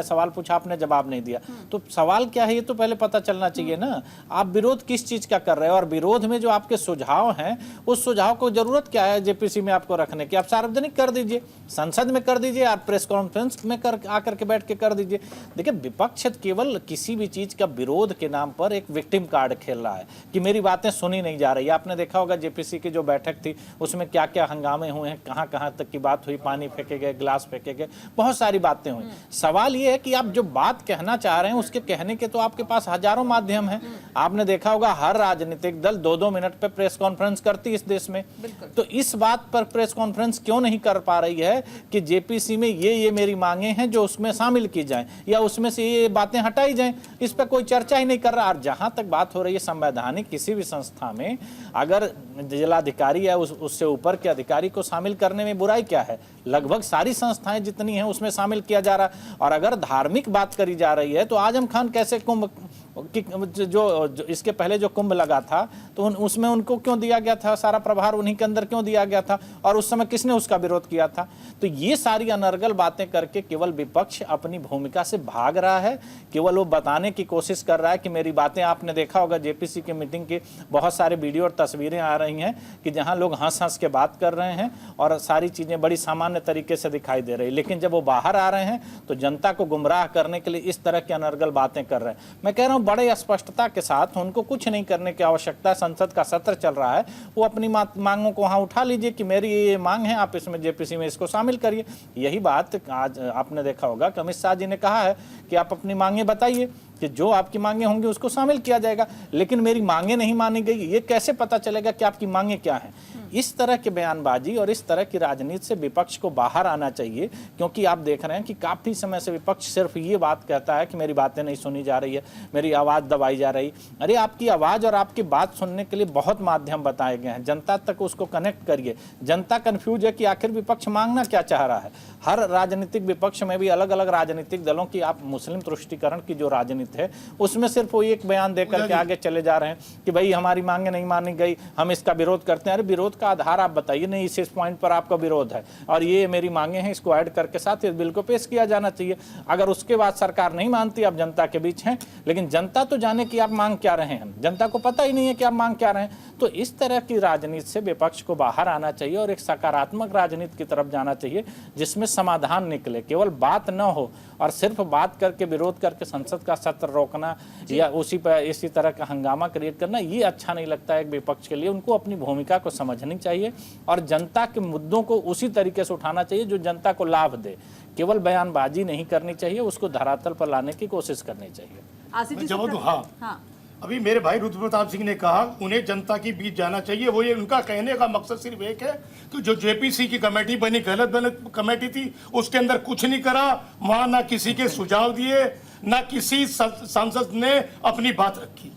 सवाल पूछा, आपने जवाब नहीं दिया, तो सवाल क्या है ये तो पहले पता चलना चाहिए ना। आप विरोध किस चीज का कर रहे हैं, और विरोध में जो आपके सुझाव हैं उस सुझाव को जरूरत क्या है जेपीसी में आपको रखने की? आप सार्वजनिक कर दीजिए, संसद में कर दीजिए, आप प्रेस कॉन्फ्रेंस में आकर के बैठ के कर दीजिए। देखिए, विपक्ष केवल किसी भी चीज का विरोध के नाम पर एक विक्टिम कार्ड खेल रहा है कि मेरी बातें सुनी नहीं जा रही। आपने देखा होगा जेपीसी की जो बैठक थी, उसमें क्या क्या हंगामे हुए हैं, कहाँ कहाँ तक की बात हुई, पानी फेंके गए, गिलास फेंके गए, बहुत सारी बातें हुई। सवाल ये है कि आप जो बात कहना चाह रहे हैं उसके कहने के तो आपके पास हजारों माध्यम हैं। आपने देखा होगा हर राजनीतिक दल 2-2 मिनट पे प्रेस कॉन्फ्रेंस करती है इस देश में। तो इस बात पर प्रेस कॉन्फ्रेंस क्यों नहीं कर पा रही है कि जेपीसी में ये मेरी मांगे हैं जो उसमें शामिल की जाएं या उसमें से ये बातें हटाई जाएं? इस पर कोई चर्चा ही नहीं कर रहा। और जहां तक बात हो रही है संवैधानिक किसी भी संस्था में अगर जिलाधिकारी या उससे ऊपर के अधिकारी को शामिल करने में बुराई क्या है? लगभग सारी संस्थाएं जितनी हैं उसमें शामिल किया जा रहा है। और अगर धार्मिक बात करी जा रही है तो आजम खान कैसे कुंभ जो इसके पहले जो कुंभ लगा था तो उसमें उनको क्यों दिया गया था, सारा प्रभार उन्हीं के अंदर क्यों दिया गया था और उस समय किसने उसका विरोध किया था? तो ये सारी अनर्गल बातें करके केवल विपक्ष अपनी भूमिका से भाग रहा है। केवल वो बताने की कोशिश कर रहा है कि मेरी बातें, आपने देखा होगा जेपीसी की मीटिंग की बहुत सारे वीडियो और तस्वीरें आ रही हैं कि जहां लोग हंस हंस के बात कर रहे हैं और सारी चीजें बड़ी सामान्य तरीके से दिखाई दे रही, लेकिन जब वो बाहर आ रहे हैं तो जनता को गुमराह करने के लिए इस तरह की अनर्गल बातें कर रहे हैं। मैं कह रहा हूं बड़े स्पष्टता के साथ उनको कुछ नहीं करने की आवश्यकता है। संसद का सत्र चल रहा है, वो अपनी मांगों को वहां उठा लीजिए कि मेरी ये मांग है, आप इसमें जेपीसी में इसको शामिल करिए। यही बात आज आपने देखा होगा कि अमित शाह जी ने कहा है कि आप अपनी मांगे बताइए कि जो आपकी मांगे होंगी उसको शामिल किया जाएगा, लेकिन मेरी मांगे नहीं मानी गई, ये कैसे पता चलेगा कि आपकी मांगे क्या हैं? इस तरह की बयानबाजी और इस तरह की राजनीति से विपक्ष को बाहर आना चाहिए, क्योंकि आप देख रहे हैं कि काफी समय से विपक्ष सिर्फ ये बात कहता है कि मेरी बातें नहीं सुनी जा रही है, मेरी आवाज दबाई जा रही। अरे आपकी आवाज और आपकी बात सुनने के लिए बहुत माध्यम बताए गए हैं, जनता तक उसको कनेक्ट करिए। जनता कंफ्यूज है कि आखिर विपक्ष मांगना क्या चाह रहा है। हर राजनीतिक विपक्ष में भी अलग अलग राजनीतिक दलों की, आप मुस्लिम तुष्टीकरण की जो राजनीति है उसमें सिर्फ वो एक बयान देकर के आगे चले जा रहे हैं कि भाई हमारी मांगे नहीं मानी गई, हम इसका विरोध करते हैं। अरे विरोध का आधार आप बताइए, नहीं इस पॉइंट पर आपका विरोध है और ये मेरी मांगे हैं, इसको ऐड करके साथ इस बिल को पेश किया जाना चाहिए। अगर उसके बाद सरकार नहीं मानती, आप जनता के बीच हैं, लेकिन जनता तो जाने कि आप मांग क्या रहे हैं, जनता को पता ही नहीं है कि आप मांग क्या रहे हैं। तो इस तरह की राजनीति से विपक्ष को बाहर आना चाहिए और एक सकारात्मक राजनीति की तरफ जाना चाहिए जिसमें समाधान निकले, केवल बात न हो और सिर्फ बात करके विरोध करके संसद का सत्र रोकना या उसी पर इसी तरह का हंगामा क्रिएट करना, ये अच्छा नहीं लगता है एक विपक्ष के लिए। उनको अपनी भूमिका को समझनी चाहिए और जनता के मुद्दों को उसी तरीके से उठाना चाहिए जो जनता को लाभ दे। केवल बयानबाजी नहीं करनी चाहिए, उसको धरातल पर लाने की कोशिश करनी चाहिए। आसिफ जी हाँ, अभी मेरे भाई रुद्र प्रताप सिंह ने कहा उन्हें जनता के बीच जाना चाहिए। वो ये उनका कहने का मकसद सिर्फ एक है कि जो जेपीसी की कमेटी बनी गलत कमेटी थी, उसके अंदर कुछ नहीं करा, वहां ना किसी के सुझाव दिए, ना किसी सांसद ने अपनी बात रखी।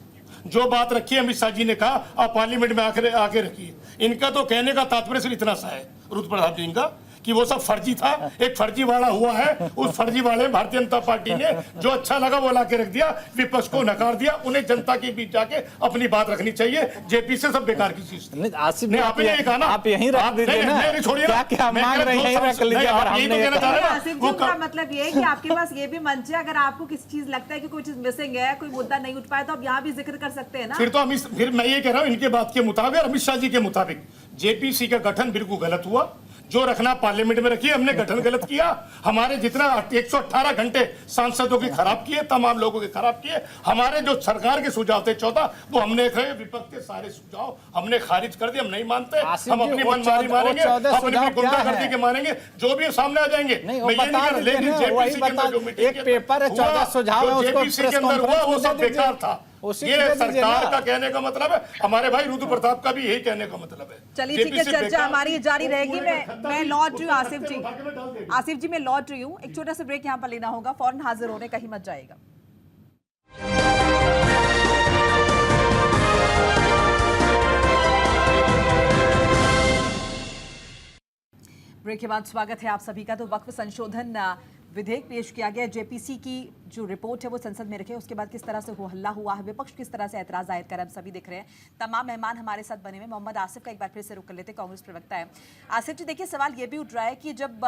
जो बात रखी अमित शाह जी ने कहा आप पार्लियामेंट में आके रखिए। इनका तो कहने का तात्पर्य सिर्फ इतना सा है रुद्र प्रताप सिंह का कि वो सब फर्जी था, एक फर्जी वाला हुआ है। उस फर्जी वाले भारतीय जनता पार्टी ने जो अच्छा लगा वो ला के रख दिया, विपक्ष को नकार दिया। उन्हें जनता के बीच जाके अपनी बात रखनी चाहिए। जेपी से सब बेकार की चीज थी। आपने कहा ना, आप यहीं रख दीजिए ना, क्या मांग रहे हैं रख लीजिए। आसिफ जी का मतलब ये है कि आपके पास ये भी मंच है, अगर आपको किसी चीज लगता है कि कोई चीज मिसिंग है, कोई मुद्दा नहीं उठ पाया तो आप यहाँ भी जिक्र कर सकते हैं ना। फिर मैं ये कह रहा हूँ इनके बात के मुताबिक, अमित शाह जी के मुताबिक जेपीसी का गठन बिल्कुल गलत हुआ। जो रखना पार्लियामेंट में रखिए, हमने गठन गलत किया। हमारे जितना 118 घंटे सांसदों के खराब किए, तमाम लोगों के खराब किए। हमारे जो सरकार के सुझाव थे 14 वो हमने कहे, विपक्ष के सारे सुझाव हमने खारिज कर दिए। हम नहीं मानते, हम अपनी मनमानी मानेंगे, अपनी गुंडागर्दी के मानेंगे, जो भी सामने आ जाएंगे। लेकिन जेपीसी के अंदर जो मीटिंग पेपर है 14 सुझाव जेपीसी के अंदर हुआ वो सब बेकार था। ये सरकार का कहने का मतलब है, हमारे भाई रुद्र प्रताप का भी यही कहने का मतलब है। चलिए ठीक है, चर्चा हमारी जारी रहेगी। मैं लौट रही हूँ आसिफ जी, मैं लौट रही हूँ। एक छोटा सा ब्रेक यहाँ पर लेना होगा, फौरन हाजिर होने, कहीं मत जाएगा। ब्रेक के बाद स्वागत है आप सभी का। तो वक्फ संशोधन विधेयक पेश किया गया। जेपीसी की जो रिपोर्ट है वो संसद में रखे, उसके बाद किस तरह से हो हल्ला हुआ है, विपक्ष किस तरह से ऐतराज जाहिर कर, हम सभी देख रहे हैं। तमाम मेहमान हमारे साथ बने हुए। मोहम्मद आसिफ का एक बार फिर से रुक कर लेते, कांग्रेस प्रवक्ता है। आसिफ जी, देखिए सवाल ये भी उठ रहा है कि जब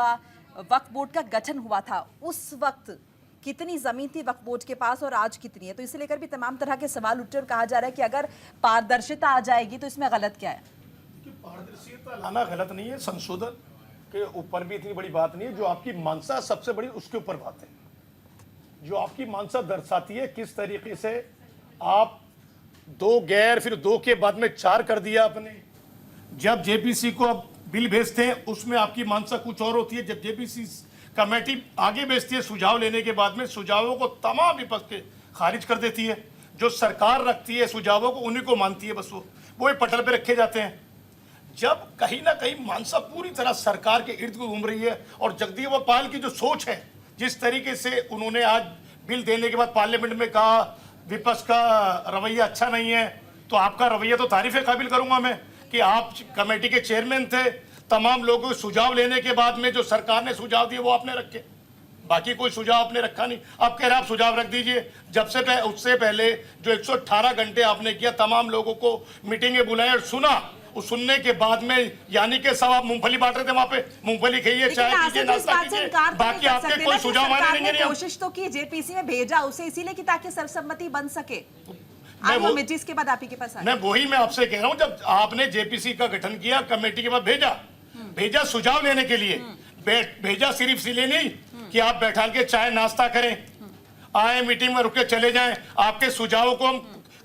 वक्फ बोर्ड का गठन हुआ था उस वक्त कितनी जमीन थी वक्फ बोर्ड के पास और आज कितनी है, तो इसे लेकर भी तमाम तरह के सवाल उठे और कहा जा रहा है कि अगर पारदर्शिता आ जाएगी तो इसमें गलत क्या है? पारदर्शिता लाना गलत नहीं है, संशोधन के ऊपर भी इतनी बड़ी बात नहीं है। जो आपकी मानसा सबसे बड़ी उसके ऊपर बात है। जो आपकी मानसा दर्शाती है किस तरीके से आप 2 गैर फिर 2 के बाद में 4 कर दिया आपने, जब जेपीसी को अब बिल भेजते हैं उसमें आपकी मानसा कुछ और होती है। जब जेपीसी कमेटी आगे भेजती है सुझाव लेने के बाद में, सुझावों को तमाम विपक्ष के खारिज कर देती है। जो सरकार रखती है सुझावों को उन्हीं को मानती है, बस वो ही पटल पे रखे जाते हैं। जब कहीं ना कहीं मानसा पूरी तरह सरकार के इर्द गिर्द घूम रही है और जगदीप पाल की जो सोच है, जिस तरीके से उन्होंने आज बिल देने के बाद पार्लियामेंट में कहा विपक्ष का रवैया अच्छा नहीं है, तो आपका रवैया तो तारीफ काबिल करूंगा मैं कि आप कमेटी के चेयरमैन थे। तमाम लोगों के सुझाव लेने के बाद में जो सरकार ने सुझाव दिए वो आपने रखे, बाकी कोई सुझाव आपने रखा नहीं। अब कह रहे आप सुझाव रख दीजिए। जब से उससे पहले जो 118 घंटे आपने किया, तमाम लोगों को मीटिंगें बुलाए और सुना, उस सुनने के बाद में यानी कि सब आप मूंगफली बांट रहे थे वहां पे, मूंगफली खाइए, चाय पीजिए, नाश्ता कीजिए, बाकी आपके कोई सुझाव माने नहीं। कोशिश तो की जेपीसी में भेजा उसे इसीलिए कि ताकि सर्वसम्मति बन सके। इसके बाद आप ही के पास मैं आपसे कह रहा हूँ, जब आपने जेपीसी का गठन किया, कमेटी के बाद भेजा सुझाव लेने के लिए, भेजा सिर्फ इसलिए नहीं कि आप बैठा के चाय नाश्ता करें, आए मीटिंग में रुके चले जाएं, आपके सुझावों को हम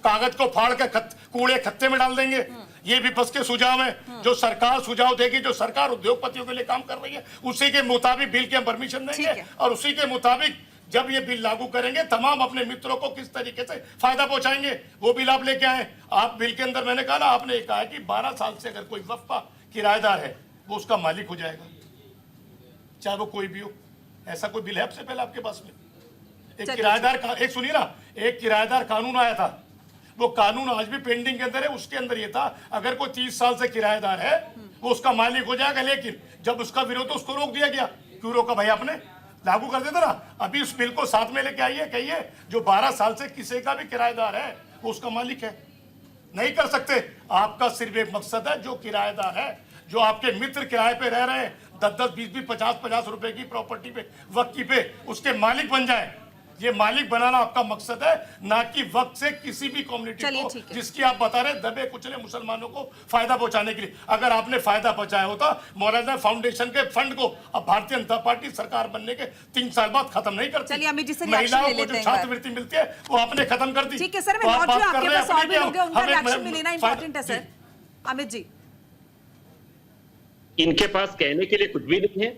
कागज को फाड़ के कूड़े खत्ते में डाल देंगे। ये विपक्ष के सुझाव है। जो सरकार सुझाव देगी, जो सरकार उद्योगपतियों के लिए काम कर रही है, उसी के मुताबिक बिल के हम परमिशन देंगे और उसी के मुताबिक जब ये बिल लागू करेंगे तमाम अपने मित्रों को किस तरीके से फायदा पहुंचाएंगे वो बिल आप लेके आए। आप बिल के अंदर मैंने कहा ना, आपने कहा कि 12 साल से अगर कोई वक्फ का किराएदार है वो उसका मालिक हो जाएगा, चाहे वो कोई भी हो। ऐसा कोई बिल है आपसे पहले आपके पास में? एक किराएदार का, एक सुनिए ना, एक किराएदार कानून आया था, वो कानून आज भी पेंडिंग के अंदर है। उसके अंदर ये था अगर कोई 30 साल से किराएदार है वो उसका मालिक हो जाएगा, लेकिन जब उसका विरोध तो उसको रोक दिया गया। क्यों रोका भाई आपने? लागू कर देता ना। अभी उस बिल को साथ में लेके आइए, कहिए जो 12 साल से किसी का भी किराएदार है वो उसका मालिक है। नहीं कर सकते। आपका सिर्फ एक मकसद है, जो किराएदार है, जो आपके मित्र किराए पे रह रहे हैं, 10-10, 20-20, 50-50 रुपए की प्रॉपर्टी पे, वक्फ पे, उसके मालिक बन जाए। ये मालिक बनाना आपका मकसद है, ना कि वक्त से किसी भी कम्युनिटी को, जिसकी आप बता रहे दबे कुचले मुसलमानों को फायदा पहुंचाने के लिए। अगर आपने फायदा पहुंचाया होता, मौलाना फाउंडेशन के फंड को अब भारतीय जनता पार्टी सरकार बनने के 3 साल बाद खत्म नहीं करती। महिलाओं को जो छात्रवृत्ति मिलती है वो आपने खत्म कर दी। ठीक है सर, मैं लौट रही हूं, आपके पास और भी लोग हैं, उनका रिएक्शन भी लेना इंपॉर्टेंट है सर। अमित जी, इनके पास कहने के लिए कुछ भी नहीं है।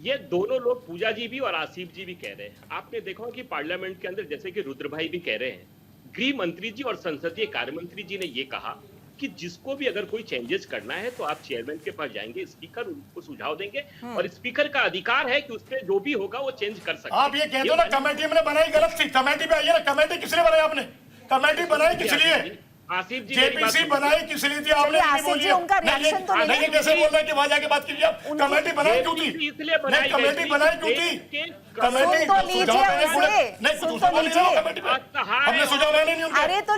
ये दोनों लोग, पूजा जी भी और आसिफ जी भी कह रहे हैं। आपने देखा कि पार्लियामेंट के अंदर, जैसे कि रुद्र भाई भी कह रहे हैं, गृह मंत्री जी और संसदीय कार्य मंत्री जी ने ये कहा कि जिसको भी अगर कोई चेंजेस करना है तो आप चेयरमैन के पास जाएंगे, स्पीकर उनको सुझाव देंगे और स्पीकर का अधिकार है कि उसमें जो भी होगा वो चेंज कर सकते हैं। आप ये कह दो ना कमेटी हमने बनाई गलत थी। कमेटी पे आइए ना, कमेटी किस लिए बनाई आपने? कमेटी बनाई किस लिए? आसिफ जी, जेपीसी बनाई किस लिए थी आपने? आसिफ जी, उनका रिएक्शन तो नहीं, कैसे बोल रहे हैं कि वहां जाके बात कीजिए आप? कमेटी बनाई क्यों थी? इसलिए नहीं, कमेटी बनाई क्यों थी? कमेटी तो लीजिए हमने सुझाव नहीं, अरे तो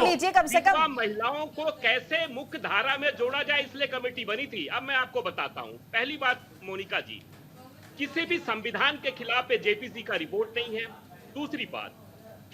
लीजिए कम से कम। महिलाओं को कैसे मुख्य धारा में जोड़ा जाए, इसलिए कमेटी बनी थी। अब मैं आपको बताता हूं। पहली बात मोनिका जी, किसी भी संविधान के खिलाफ जेपीसी का रिपोर्ट नहीं है। दूसरी बात,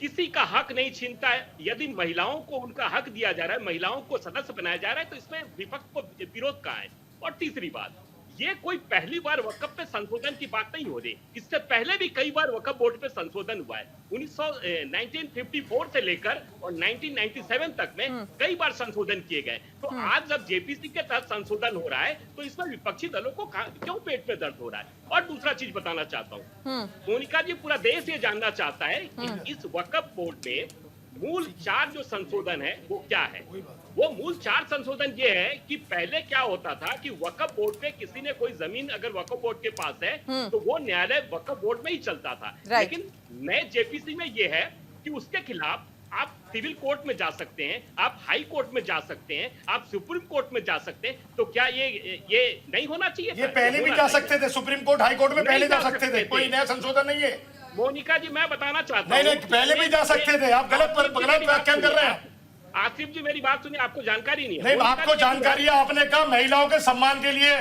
किसी का हक नहीं छीनता है। यदि महिलाओं को उनका हक दिया जा रहा है, महिलाओं को सदस्य बनाया जा रहा है, तो इसमें विपक्ष को विरोध कहां है? और तीसरी बात, ये कोई पहली बार वक्फ पे संशोधन की बात नहीं हो रही। इससे पहले भी कई बार वक्फ बोर्ड पे संशोधन हुआ है। 1954 से लेकर और 1997 तक में कई बार संशोधन किए गए। तो आज जब जेपीसी के तहत संशोधन हो रहा है तो इसमें विपक्षी दलों को क्यों पेट में दर्द हो रहा है? और दूसरा चीज बताना चाहता हूँ मोनिका जी, पूरा देश ये जानना चाहता है कि इस वक्फ बोर्ड में मूल 4 जो संशोधन है वो क्या है। वो मूल 4 संशोधन ये है कि पहले क्या होता था कि वक्फ बोर्ड पे किसी ने कोई जमीन अगर वक्फ बोर्ड के पास है तो वो न्यायालय वक्फ बोर्ड में ही चलता था। लेकिन नए जेपीसी में ये है कि उसके खिलाफ आप सिविल कोर्ट में जा सकते हैं, आप हाई कोर्ट में जा सकते हैं, आप सुप्रीम कोर्ट में जा सकते हैं। तो क्या ये नहीं होना चाहिए? ये पहले भी जा सकते थे, सुप्रीम कोर्ट हाई कोर्ट में पहले जा सकते थे, कोई नया संशोधन नहीं है। मोनिका जी, मैं बताना चाहता हूँ, नहीं, पहले भी जा सकते थे। आप गलत व्याख्यान कर रहे हैं। आसिफ जी, मेरी बात सुनिए, आपको जानकारी नहीं है। नहीं, आपको जानकारी है। आपने कहा महिलाओं के सम्मान के लिए,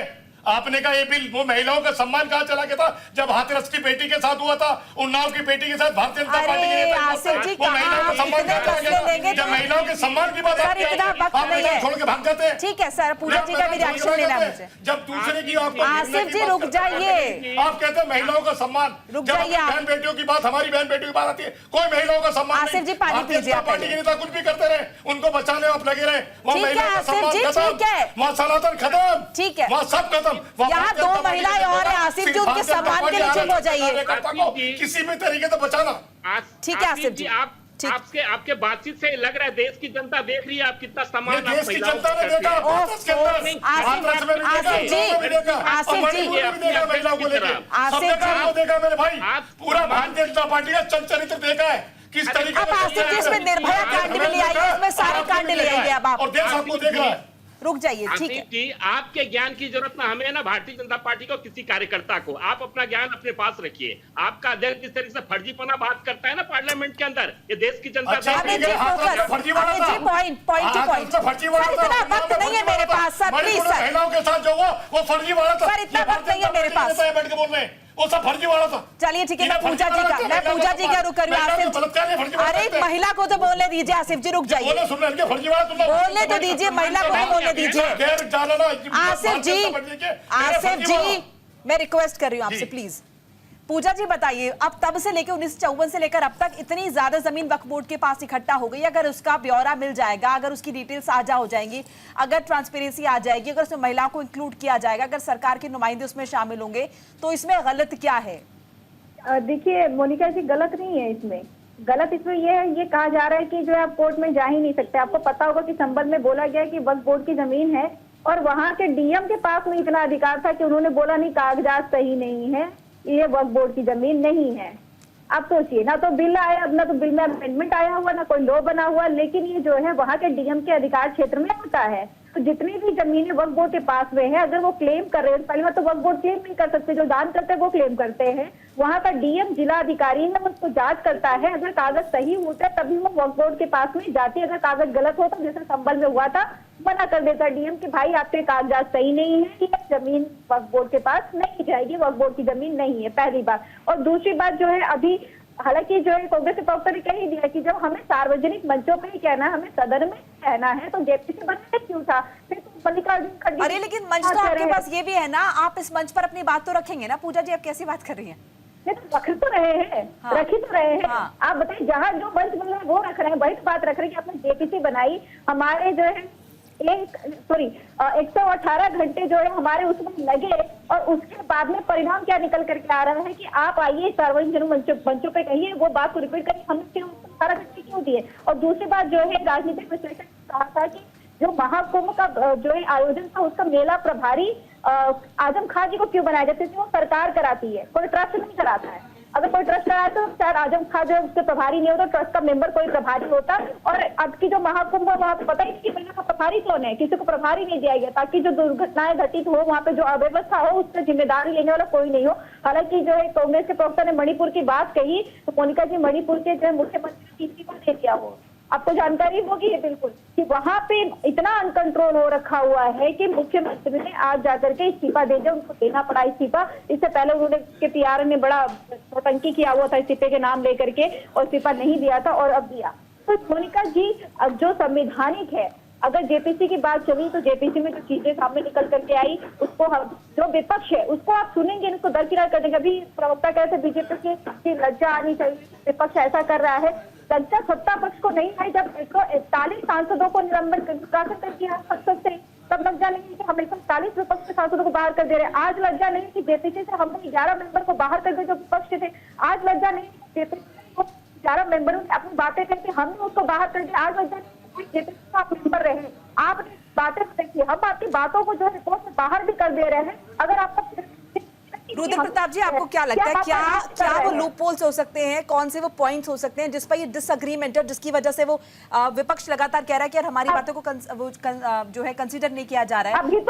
आपने कहा ये बिल, वो महिलाओं का सम्मान कहाँ चला गया था जब हाथरस की बेटी के साथ हुआ था, उन्नाव की बेटी के साथ भारतीय जनता पार्टी के नेता वो महिलाओं का सम्मान कहाँ चला गया? जब महिलाओं के सम्मान की बात आती है आप मैदान छोड़ के भाग जाते हैं। ठीक है सर, पूजा जी का भी रिएक्शन लेना है मुझे। जब दूसरे की आसिफ जी रुक जाइए, आप कहते हैं महिलाओं का सम्मान, रुक जब जाइए आप। बहन बेटियों की बात, हमारी बहन बेटियों की बात आती है, कोई महिलाओं का सम्मान नहीं। आसिफ जी पानी भारतीय पीजिए जनता आप पार्टी पहले। के नेता कुछ भी करते रहे, उनको बचाने आप लगे रहे। वहाँ ठीक है महिलाओं का आसिफ सम्मान जी, खत्म, ठीक है। वहाँ सनातन खत्म, ठीक है। वहाँ सब खत्म। यहाँ दो महिलाएं और हैं, आसिफ जी उनके सम्मान के लिए चुप हो जाइए। किसी भी तरीके से बचाना। ठीक है आसिफ जी, आपके बातचीत से लग रहा है देश की जनता देख रही है आप कितना सम्मान आप देश की महिलाओं जनता को ने देखा, करते हैं। भारत के अंदर, हाथरस में भी देखा, आसिफ जी, गाँव में भी देखा, आसिफ और जी, मणिपुर में भी देखा महिलाओं को लेकर। आसिफ सब जगह जी, आपको देखा मेरे भाई, पूरा भारतीय जनता पार्टी का चल चरित्र देखा है किस तरीके अब आसिफ जी इसमें निर्भया कांड भी ले आइए, इसमें सारे कांड ले आइए अब आप। और देश आपको देख रहा है। रुक जाइए, ठीक है। आसिफ जी, आपके ज्ञान की जरूरत ना हमें ना भारतीय जनता पार्टी को, किसी कार्यकर्ता को। आप अपना ज्ञान अपने पास रखिए। आपका अध्यक्ष जिस तरीके से फर्जीपना बात करता है ना पार्लियामेंट के अंदर, ये देश की जनता अच्छा, देख अमित रही जी है। Focus, Amit ji point two point. Sir इतना वक्त नहीं है मेरे पास सर, प्लीज सर। महिलाओं के साथ जो हुआ वो फर्जी वाला था। सर, इतना वक्त नहीं है मेरे पास। बैठ के बोल रहे हैं वो सब फर्जी वाला था। चलिए ठीक है, मैं पूजा जी का रुक कर रही हूँ। आसिफ जी, अरे एक महिला को तो बोलने दीजिए। आसिफ जी रुक जाइए, बोलने तो दीजिए, महिला को भी बोलने दीजिए। आसिफ जी मैं रिक्वेस्ट कर रही हूँ आपसे प्लीज। पूजा जी बताइए, अब तब से लेकर 1954 से लेकर अब तक इतनी ज्यादा जमीन वक्फ बोर्ड के पास इकट्ठा हो गई, अगर उसका ब्यौरा मिल जाएगा, अगर उसकी डिटेल्स साझा हो जाएंगी, अगर ट्रांसपेरेंसी आ जाएगी, अगर उसमें महिलाओं को इंक्लूड किया जाएगा, अगर सरकार के नुमाइंदे उसमें शामिल होंगे, तो इसमें गलत क्या है? देखिए मोनिका जी, गलत नहीं है इसमें। गलत इसमें ये कहा जा रहा है कि जो आप कोर्ट में जा ही नहीं सकते। आपको पता होगा कि संबंध में बोला गया कि वक्फ बोर्ड की जमीन है और वहाँ के डीएम के पास में इतना अधिकार था कि उन्होंने बोला नहीं, कागजात सही नहीं है, ये वक्फ बोर्ड की जमीन नहीं है। आप सोचिए, ना तो बिल आया, ना तो बिल में अमेंडमेंट आया हुआ, ना कोई लॉ बना हुआ, लेकिन ये जो है वहाँ के डीएम के अधिकार क्षेत्र में आता है। तो जितनी भी जमीनें वक्फ बोर्ड के पास में है, अगर वो क्लेम कर रहे हैं, पहली बार तो वक्फ बोर्ड क्लेम नहीं कर सकते, जो दान करते हैं वो क्लेम करते हैं। वहाँ का डीएम जिला अधिकारी है, उसको जांच करता है, अगर कागज सही होता है तभी वो वक्फ बोर्ड के पास में जाती है। अगर कागज गलत होता, जैसे संबल में हुआ था, मना कर देता डीएम कि भाई आपके कागजात सही नहीं है, कि जमीन वक्फ बोर्ड के पास नहीं जाएगी, वक्फ बोर्ड की जमीन नहीं है, पहली बात। और दूसरी बात जो है, अभी हालांकि जो है कांग्रेस के प्रवक्ता ने कह ही दिया कि जब हमें सार्वजनिक मंचों पे ही कहना, हमें सदन में कहना है, तो जेपीसी बनाया क्यों था? फिर तो मल्लिकार्जुन खड़गे। अरे लेकिन मंच तो आपके पास ये भी है ना, आप इस मंच पर अपनी बात तो रखेंगे ना। पूजा जी आप कैसी बात कर रही हैं? नहीं तो रख तो रहे हैं, हाँ। रख ही तो रहे हैं। हाँ। आप बताइए, जहाँ जो मंच बन रहा है वो रख रहे हैं, वही तो बात रख रहे हैं कि आपने जेपीसी बनाई, हमारे जो है 118 घंटे जो है हमारे उसमें लगे, और उसके बाद में परिणाम क्या निकल करके आ रहा है कि आप आइए सार्वजनिक मंचों पे कहिए, वो बात को रिपीट करिए, हमने क्यों 18 घंटे क्यों दिए? और दूसरी बात जो है, राजनीतिक विश्लेषक ने कहा था कि जो महाकुंभ का जो है आयोजन था, उसका मेला प्रभारी आजम खान जी को क्यों बनाया जाता है? वो सरकार कराती है, कोई ट्रस्ट नहीं कराता है। अगर कोई ट्रस्ट कराया तो शायद आजम खान जो उसके प्रभारी नहीं होता, ट्रस्ट का मेंबर कोई प्रभारी होता। और अब की जो महाकुंभ है वहाँ पता ही नहीं कि मेला का प्रभारी कौन है, किसी को प्रभारी नहीं दिया गया, ताकि जो दुर्घटनाएं घटित हो, वहाँ पे जो अव्यवस्था हो, उससे जिम्मेदारी लेने वाला कोई नहीं हो। हालांकि जो है कांग्रेस के प्रवक्ता ने मणिपुर की बात कही, तो मोनिका जी मणिपुर के जो है मुख्यमंत्री किसी को दे दिया हो, आपको जानकारी होगी ये बिल्कुल, कि वहां पे इतना अनकंट्रोल हो रखा हुआ है कि मुख्यमंत्री ने आज जाकर के इस्तीफा दे दिया, उनको देना पड़ा इस्तीफा। इससे पहले उन्होंने के पीआर ने बड़ा नौटंकी किया हुआ था इस्तीफे के नाम लेकर के, और इस्तीफा नहीं दिया था और अब दिया। तो मोनिका जी, अब जो संवैधानिक है, अगर जेपीसी की बात चली तो जेपीसी में जो चीजें सामने निकल करके आई, उसको हम जो विपक्ष है उसको आप सुनेंगे, उसको दरकिनार करने का भी प्रवक्ता कहते बीजेपी की लज्जा आनी चाहिए, विपक्ष ऐसा कर रहा है। लज्जा सत्ता पक्ष को नहीं है, जब 141 सांसदों को निलंबन कर दिया संसद से, तब लज्जा नहीं है कि हम 140 विपक्ष के सांसदों को बाहर कर दे रहे हैं। आज लज्जा नहीं कि जेपीसी से हमने 11 मेंबर को बाहर कर दिया जो विपक्ष थे। आज लज्जा नहीं जेपीसी को 11 मेंबरों ने अपनी बातें करके हमने उसको बाहर कर दिया। आज लज्जा नहीं जेपीसी का आप मेंबर रहे, आप बातें देखिए, हम आपकी बातों को जो रिपोर्ट से बाहर भी कर दे रहे हैं। अगर आपका रुद्र प्रताप जी, आपको क्या लगता है, क्या वो लूप होल्स हो सकते हैं, कौन से वो पॉइंट्स हो सकते हैं जिस पर ये डिसएग्रीमेंट है, जिसकी वजह से वो विपक्ष लगातार कह रहा है कि यार हमारी बातों को जो है कंसीडर नहीं किया जा रहा है? अभी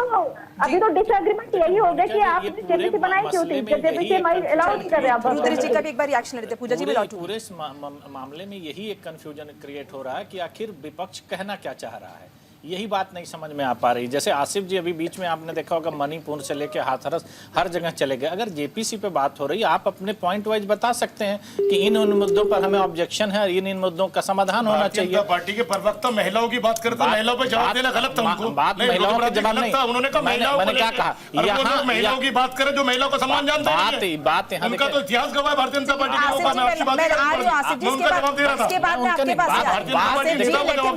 तो डिसएग्रीमेंट यही हो गया कि आपने जेपीसी बनाई क्यों थी, जेपीसी अलाउ नहीं कर रहे आप। रुद्र जी का भी एक बार रिएक्शन लेते हैं। पूजा जी, पूरे इस मामले में यही एक कंफ्यूजन क्रिएट हो रहा है कि आखिर विपक्ष कहना क्या चाह रहा है। यही बात नहीं समझ में आ पा रही। जैसे आसिफ जी अभी बीच में आपने देखा होगा मणिपुर से लेके हाथरस हर जगह चले गए। अगर जेपीसी पे बात हो रही है, आप अपने पॉइंट वाइज बता सकते हैं कि इन मुद्दों पर हमें ऑब्जेक्शन है, इन मुद्दों का समाधान होना चाहिए। पार्टी के प्रवक्ता महिलाओं की बात करते, महिलाओं पर जवाब देना गलत था उनको। बात महिलाओं का जवाब नहीं, उन्होंने कहा मैंने क्या कहा, यहाँ महिलाओं की बात करें जो महिलाओं को सम्मान जानते हैं। बात यहाँ उनका तो इतिहास गवाह है भारतीय जनता पार्टी का। उनका जवाब दे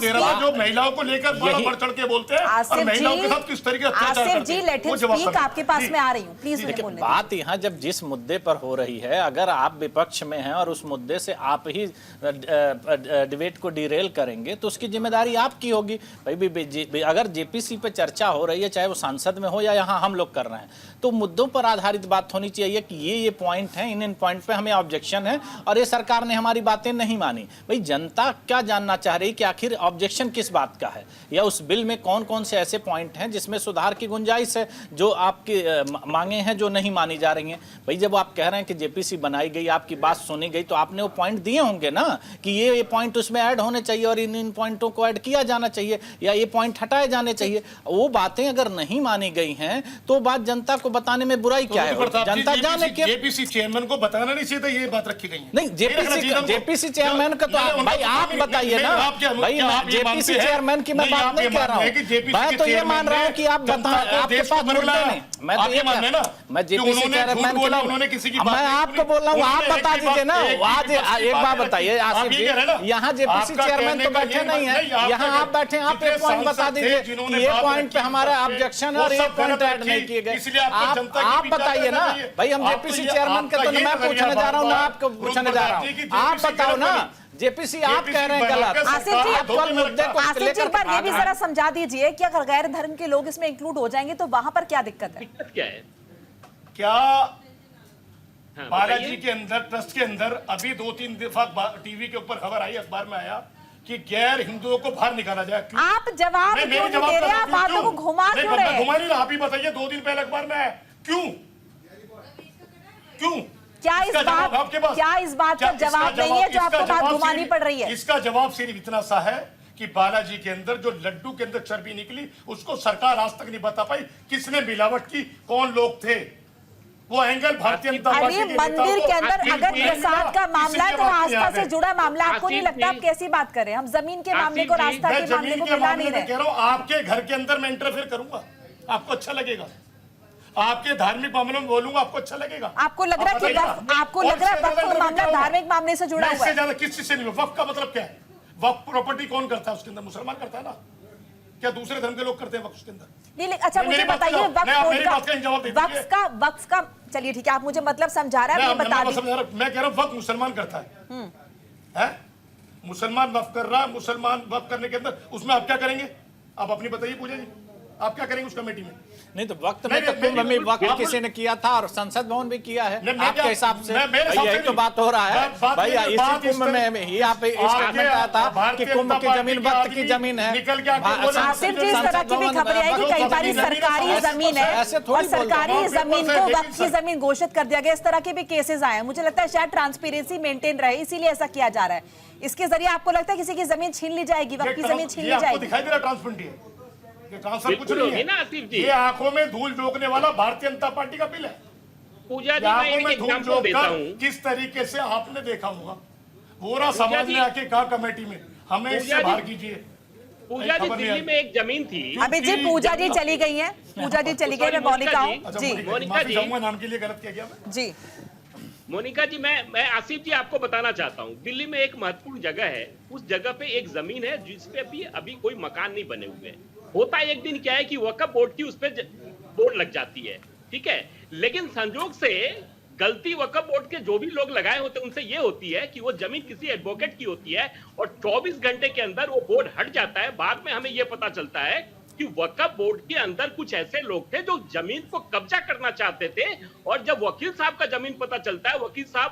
रहा था, जो महिलाओं को लेकर बढ़ चढ़ के बोलते हैं और महिलाओं के साथ किस तरीके से अत्याचार करते हैं। आपके पास में आ रही हूँ, प्लीज। देखिए बात यहाँ जब जिस मुद्दे पर हो रही है, अगर आप विपक्ष में हैं और उस मुद्दे से आप ही डिबेट को डिरेल करेंगे तो उसकी जिम्मेदारी आपकी होगी। भाई अगर जेपीसी पे चर्चा हो रही है, चाहे वो सांसद में हो या यहाँ हम लोग कर रहे हैं, तो मुद्दों पर आधारित बात होनी चाहिए कि ये पॉइंट है, इन पॉइंट पे हमें ऑब्जेक्शन है और ये सरकार ने हमारी बातें नहीं मानी। भाई जनता क्या जानना चाह रही है कि आखिर ऑब्जेक्शन किस बात का है, या उस बिल में कौन कौन से ऐसे पॉइंट हैं जिसमें सुधार की गुंजाइश है, जो आपकी मांगे हैं जो नहीं मानी जा रही हैं। भाई जब आप कह रहे हैं कि जेपीसी बनाई गई, आपकी बात सुनी गई, तो आपने वो पॉइंट दिए होंगे ना कि ये पॉइंट उसमें ऐड होने चाहिए और इन पॉइंटों को ऐड किया जाना चाहिए या ये पॉइंट हटाए जाने चाहिए। वो बातें अगर नहीं मानी गई हैं तो बात जनता को बताने में बुराई क्या है? जनता जाने के जेपीसी चेयरमैन को बताना नहीं चाहिए था, ये बात रखी गई है। नहीं, जेपीसी चेयरमैन का तो भाई आप बताइए ना। भाई जेपीसी चेयरमैन की मैं बात नहीं कह रहा हूँ, मैं तो ये मान रहा हूँ कि आप आपके पास मुद्दे नहीं। मैं तो ये मैं जेपीसी चेयरमैन के नाम मैं आपको बोल रहा हूँ, आप बता दीजिए ना। आज एक बात बताइए आसिफ जी, यहाँ जेपीसी चेयरमैन तो बैठे नहीं है, यहाँ आप बैठे, आप एक पॉइंट बता दीजिए कि ये पॉइंट पे हमारा ऑब्जेक्शन है और ये पॉइंट ऐड नहीं किए गए। आप बताइए ना। भाई हम जेपीसी चेयरमैन का तो मैं पूछने जा रहा हूँ ना आपको पूछने जा रहा हूँ, आप बताओ ना। जेपीसी आप कह रहे हैं गलत। आसिफ जी पर ये भी जरा समझा दीजिए कि अगर गैर धर्म के लोग इसमें इंक्लूड हो जाएंगे तो वहां पर क्या दिक्कत है? दिक्कत क्या है? क्या बालाजी के अंदर, ट्रस्ट के अंदर अभी 2-3 दफा टीवी के ऊपर खबर आई, अखबार में आया कि गैर हिंदुओं को बाहर निकाला जाए। आप जवाब क्यों नहीं दे रहे? आप बातों को घुमा क्यों रहे हैं? घुमा नहीं रहा, आप ही बताइए। 2 दिन पहले अखबार में आया, क्यों? क्या इस बात का जवाब नहीं है जो आपको बात घुमानी पड़ रही है? इसका जवाब सिर्फ इतना सा है कि बालाजी के अंदर जो लड्डू के अंदर चर्बी निकली, उसको सरकार आज तक नहीं बता पाई किसने मिलावट की, कौन लोग थे। वो एंगल भारतीय जनता पार्टी के मंदिर के अंदर अगर प्रसाद का मामला है तो आस्था से जुड़ा मामला, आपको नहीं लगता? आप कैसी बात कर रहे हैं? हम जमीन के मामले को, आस्था के मामले को मिला नहीं रहे। कह रहा हूँ आपके घर के अंदर मैं इंटरफेयर करूंगा, आपको अच्छा लगेगा। आपके धार्मिक मामलों में बोलूंगा, आपको अच्छा लगेगा। आपको लग रहा है कि वक्फ का मामला धार्मिक मामले से जुड़ा हुआ है? इससे ज्यादा किस चीज से नहीं। वक्फ का मतलब क्या है? वक्फ प्रॉपर्टी कौन करता है उसके अंदर? मुसलमान करता है ना, क्या दूसरे धर्म के लोग करते हैं वक्फ के अंदर? नहीं, अच्छा मुझे बताइए वक्फ का, चलिए ठीक है, आप मुझे मतलब समझा रहे हैं, बता दीजिए। मैं कह रहा हूँ वक्फ मुसलमान करता है, मुसलमान वक्फ कर रहा है। मुसलमान वक्फ करने के अंदर उसमें आप क्या करेंगे? आप अपनी बताइए पूजा जी, आप क्या करेंगे उस कमेटी में? नहीं तो वक्त में तो कुंभ में वक्त किसी ने किया था और संसद भवन भी किया है आपके हिसाब से। यही तो बात हो रहा है भाई। इसी कुंभ में ही आप स्टेटमेंट आया था कि कुंभ की जमीन वक्त की जमीन है। आसिफ जी, इस तरह की भी खबरें आई कि कई बार सरकारी जमीन है और सरकारी जमीन को वक्त की जमीन घोषित कर दिया गया। इस तरह के भी केसेस आए हैं। मुझे लगता है शायद ट्रांसपेरेंसी मेंटेन रहे, इसीलिए ऐसा किया जा रहा है। इसके जरिए आपको लगता है किसी की जमीन छीन ली जाएगी, वक्त की जमीन छीन ली जाएगी? दिखाई दे रहा ट्रांसपेरेंसी है, ट्रांसफर कुछ नहीं है। ये आंखों में धूल झोंकने वाला भारतीय जनता पार्टी का बिल है। पूजा जी, मैं एक एग्जांपल देता हूं। किस तरीके से आपने देखा होगा, पूरा समाज ने आके कहा कमेटी में हमें इससे बाहर कीजिए। पूजा जी, दिल्ली में एक जमीन थी। अभी जी पूजा जी चली गई हैं, पूजा जी चली गई। मैं मोनिका हूँ जी। मोनिका जी, नाम के लिए गलत किया गया जी। मोनिका जी, मैं आसिफ जी आपको बताना चाहता हूँ, दिल्ली में एक महत्वपूर्ण जगह है, उस जगह पे एक जमीन है जिसपे अभी कोई मकान नहीं बने हुए हैं। होता एक दिन क्या है कि वक्फ बोर्ड की उस पर बोर्ड लग जाती है, ठीक है, लेकिन संजोग से गलती वक्फ बोर्ड के जो भी लोग लगाए होते हैं उनसे ये होती है कि वो जमीन किसी एडवोकेट की होती है और 24 घंटे के अंदर वो बोर्ड हट जाता है। बाद में हमें ये पता चलता है कि वक्फ बोर्ड के अंदर कुछ ऐसे लोग थे जो जमीन को कब्जा करना चाहते थे, और जब वकील साहब का जमीन पता चलता है, वकील साहब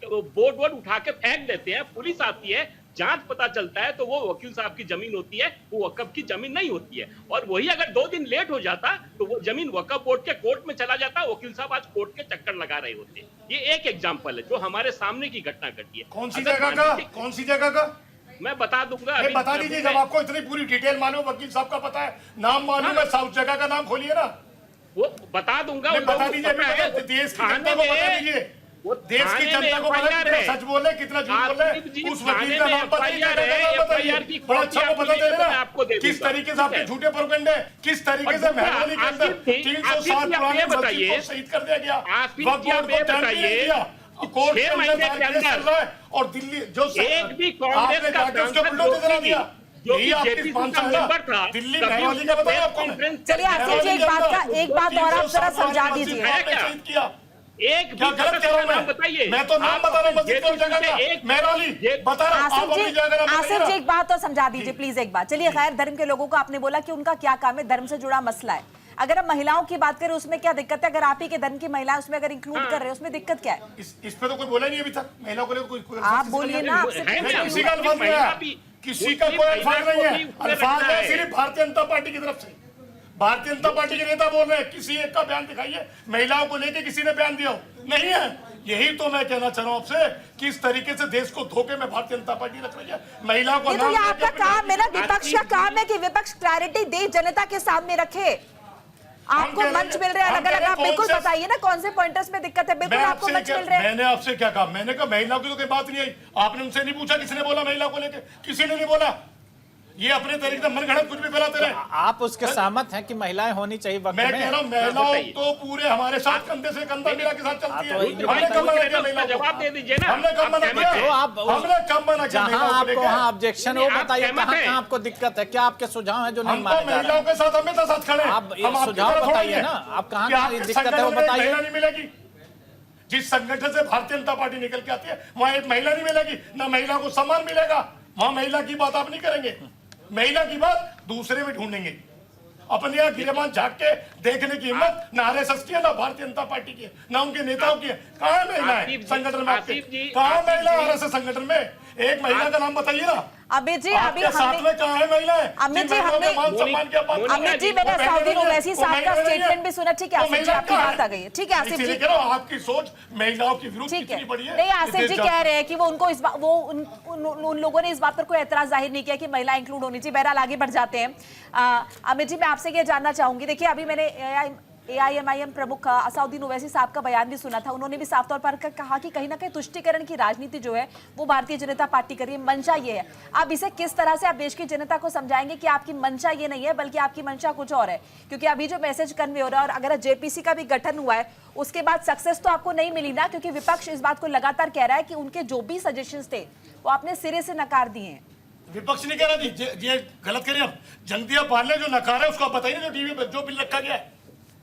वो बोर्ड उठा के फेंक देते हैं। पुलिस आती है, जांच पता चलता है तो वो वकील साहब की जमीन होती है, वो वक्फ की जमीन नहीं होती है। और वही अगर 2 दिन लेट हो जाता तो वो जमीन वक्फ बोर्ड के कोर्ट में चला जाता। वकील साहब आज कोर्ट के चक्कर लगा रहे होते। ये एक एग्जांपल है जो हमारे सामने की घटना घटी है। कौन सी जगह का? मैं बता दूंगा। नहीं, बता दीजिए, जब आपको इतनी पूरी डिटेल मालूम, वकील साहब का पता है, नाम मालूम है, सब जगह का नाम खोलिए ना। वो बता दूंगा। बता दीजिए, देश की जनता को बता दीजिए, वो देश की जनता को पता है, सच बोल रहे कितना झूठ बोल रहे, उस वकील का नाम बताइए, बड़ा अच्छा को पता चले ना किस तरीके से आपके झूठे प्रोपेगेंडे, किस तरीके से मेहरबानी के अंदर 307 पुराने मस्जिद को शहीद कर दिया गया, वक्फ बोर्ड को टर्न नहीं दिया, कोर्ट के अंदर चल रहा है, और दिल्ली जो एक भी कांग्रेस का बुलडोजर चला दिया, यही आपकी स्पॉन्सर था दिल्ली मेहरबानी का, बताया आपको। चलिए आसिफ जी, एक बात और आप जरा समझा दीजिए। एक क्या गलत कह रहा हूं बताइए, मैं तो नाम बता रहा हूं, मस्जिद कौन जगह का, मेहरबानी बता रहा हूं, आप अपनी जगह नाम आसिफ जी एक बात और समझा दीजिए प्लीज, एक बात। चलिए खैर, धर्म के लोगों को आपने बोला कि उनका क्या काम है, धर्म से जुड़ा मसला है। अगर हम महिलाओं की बात करें उसमें क्या दिक्कत है? अगर आप ही के धर्म की महिलाएं उसमें अगर इंक्लूड कर रहे हैं उसमें दिक्कत क्या है? इस पे तो कोई बोला नहीं अभी तक, महिलाओं को कोई आप बोलिए ना, आपसे किसी का अल्फाज नहीं है, किसी का कोई अल्फाज नहीं है, अल्फाज है सिर्फ भारतीय जनता पार्टी की तरफ से। भारतीय जनता पार्टी के नेता बोल रहे हैं, किसी एक का बयान दिखाइए महिलाओं को लेके किसी ने बयान दिया हो, नहीं है। यही तो मैं कहना चाह रहा हूं आपसे, किस तरीके से देश को धोखे में भारतीय जनता पार्टी रख रही है, महिलाओं को। तो ये आपका काम है ना, विपक्ष का काम है कि विपक्ष क्लैरिटी दे, जनता के सामने रखे। आपको मंच मिल रहा है अलग अलग, आप बिल्कुल बताइए ना कौन से पॉइंटर्स में दिक्कत है, बिल्कुल आपको मंच मिल रहा है। मैंने आपसे क्या कहा? मैंने कहा महिलाओं की तो कोई बात नहीं आई, आपने उनसे नहीं पूछा किसने बोला महिलाओं को लेके, किसी ने नहीं बोला। ये अपने तरीके से मनगढ़ंत कुछ भी फैलाते रहे। आप उसके सहमत हैं कि महिलाएं होनी चाहिए वक्त में? मैं कह रहा हूँ महिलाओं तो पूरे हमारे साथ कंधे से कंधा मिला के साथ चलती है। हमने कब मना किया महिलाओं को? जवाब दे दीजिए ना। हमने कब मना किया? हमने कब मना किया? जहां आपको वहां ऑब्जेक्शन है वो बताइए, कहां आपको दिक्कत है, क्या आपके सुझाव है जो नहीं माने जा रहे? महिलाओं के साथ हमेशा साथ खड़े हैं। आप सुझाव बताइए ना, आप कहां दिक्कत है वो बताइए। नहीं मिलेगी, जिस संगठन से भारतीय जनता पार्टी निकल के आती है वहां एक महिला नहीं मिलेगी, ना महिला को सम्मान मिलेगा, वहां महिला की बात आप नहीं करेंगे, महिला की बात दूसरे में ढूंढेंगे। अपने यहाँ गिरेबान झाँक के देखने की हिम्मत ना आरएसएस की है, ना भारतीय जनता पार्टी की है, ना उनके नेताओं की है। कहाँ है महिला है संगठन में आपके? कहाँ महिला आरएसएस संगठन में? एक महिला का नाम बताइए ना। अमित जी अभी साथ में कहाँ है महिलाएं? अमित जी हमने अमित जी मैंने असाउद्दीन ओवैसी साहब का स्टेटमेंट भी सुना। ठीक है आसिफ जी, आपकी बात आ गई है। ठीक है आसिफ जी, आपकी सोच महिलाओं की विरुद्ध कितनी बड़ी है। नहीं, आसिफ जी कह रहे हैं कि वो उनको इस वो उन लोगों ने इस बात पर कोई एतराज जाहिर नहीं किया कि महिला इंक्लूड होनी चाहिए। बहरहाल आगे बढ़ जाते हैं। अमित जी मैं आपसे ये जानना चाहूंगी, देखिए अभी मैंने AIMIM प्रमुख असाउद्दीन ओवैसी साहब का बयान भी सुना था। उन्होंने भी साफ तौर पर कहा कि कहीं ना कहीं तुष्टीकरण की राजनीति जो है वो भारतीय जनता पार्टी कर रही है, मंशा ये है। अब इसे किस तरह से आप देश की जनता को समझाएंगे कि आपकी मंशा ये नहीं है बल्कि आपकी मंशा कुछ और है? क्योंकि अभी जो मैसेज कन्वे हो रहा है, और अगर JPC का भी गठन हुआ है उसके बाद सक्सेस तो आपको नहीं मिली ना, क्योंकि विपक्ष इस बात को लगातार कह रहा है कि उनके जो भी सजेशंस थे वो आपने सिरे से नकार दिए हैं। विपक्ष नहीं कह रहा जी, ये गलत करें आप। जनता पार्टी जो नकार है उसको आप बताइए, जो टीवी पर जो बिल रखा गया है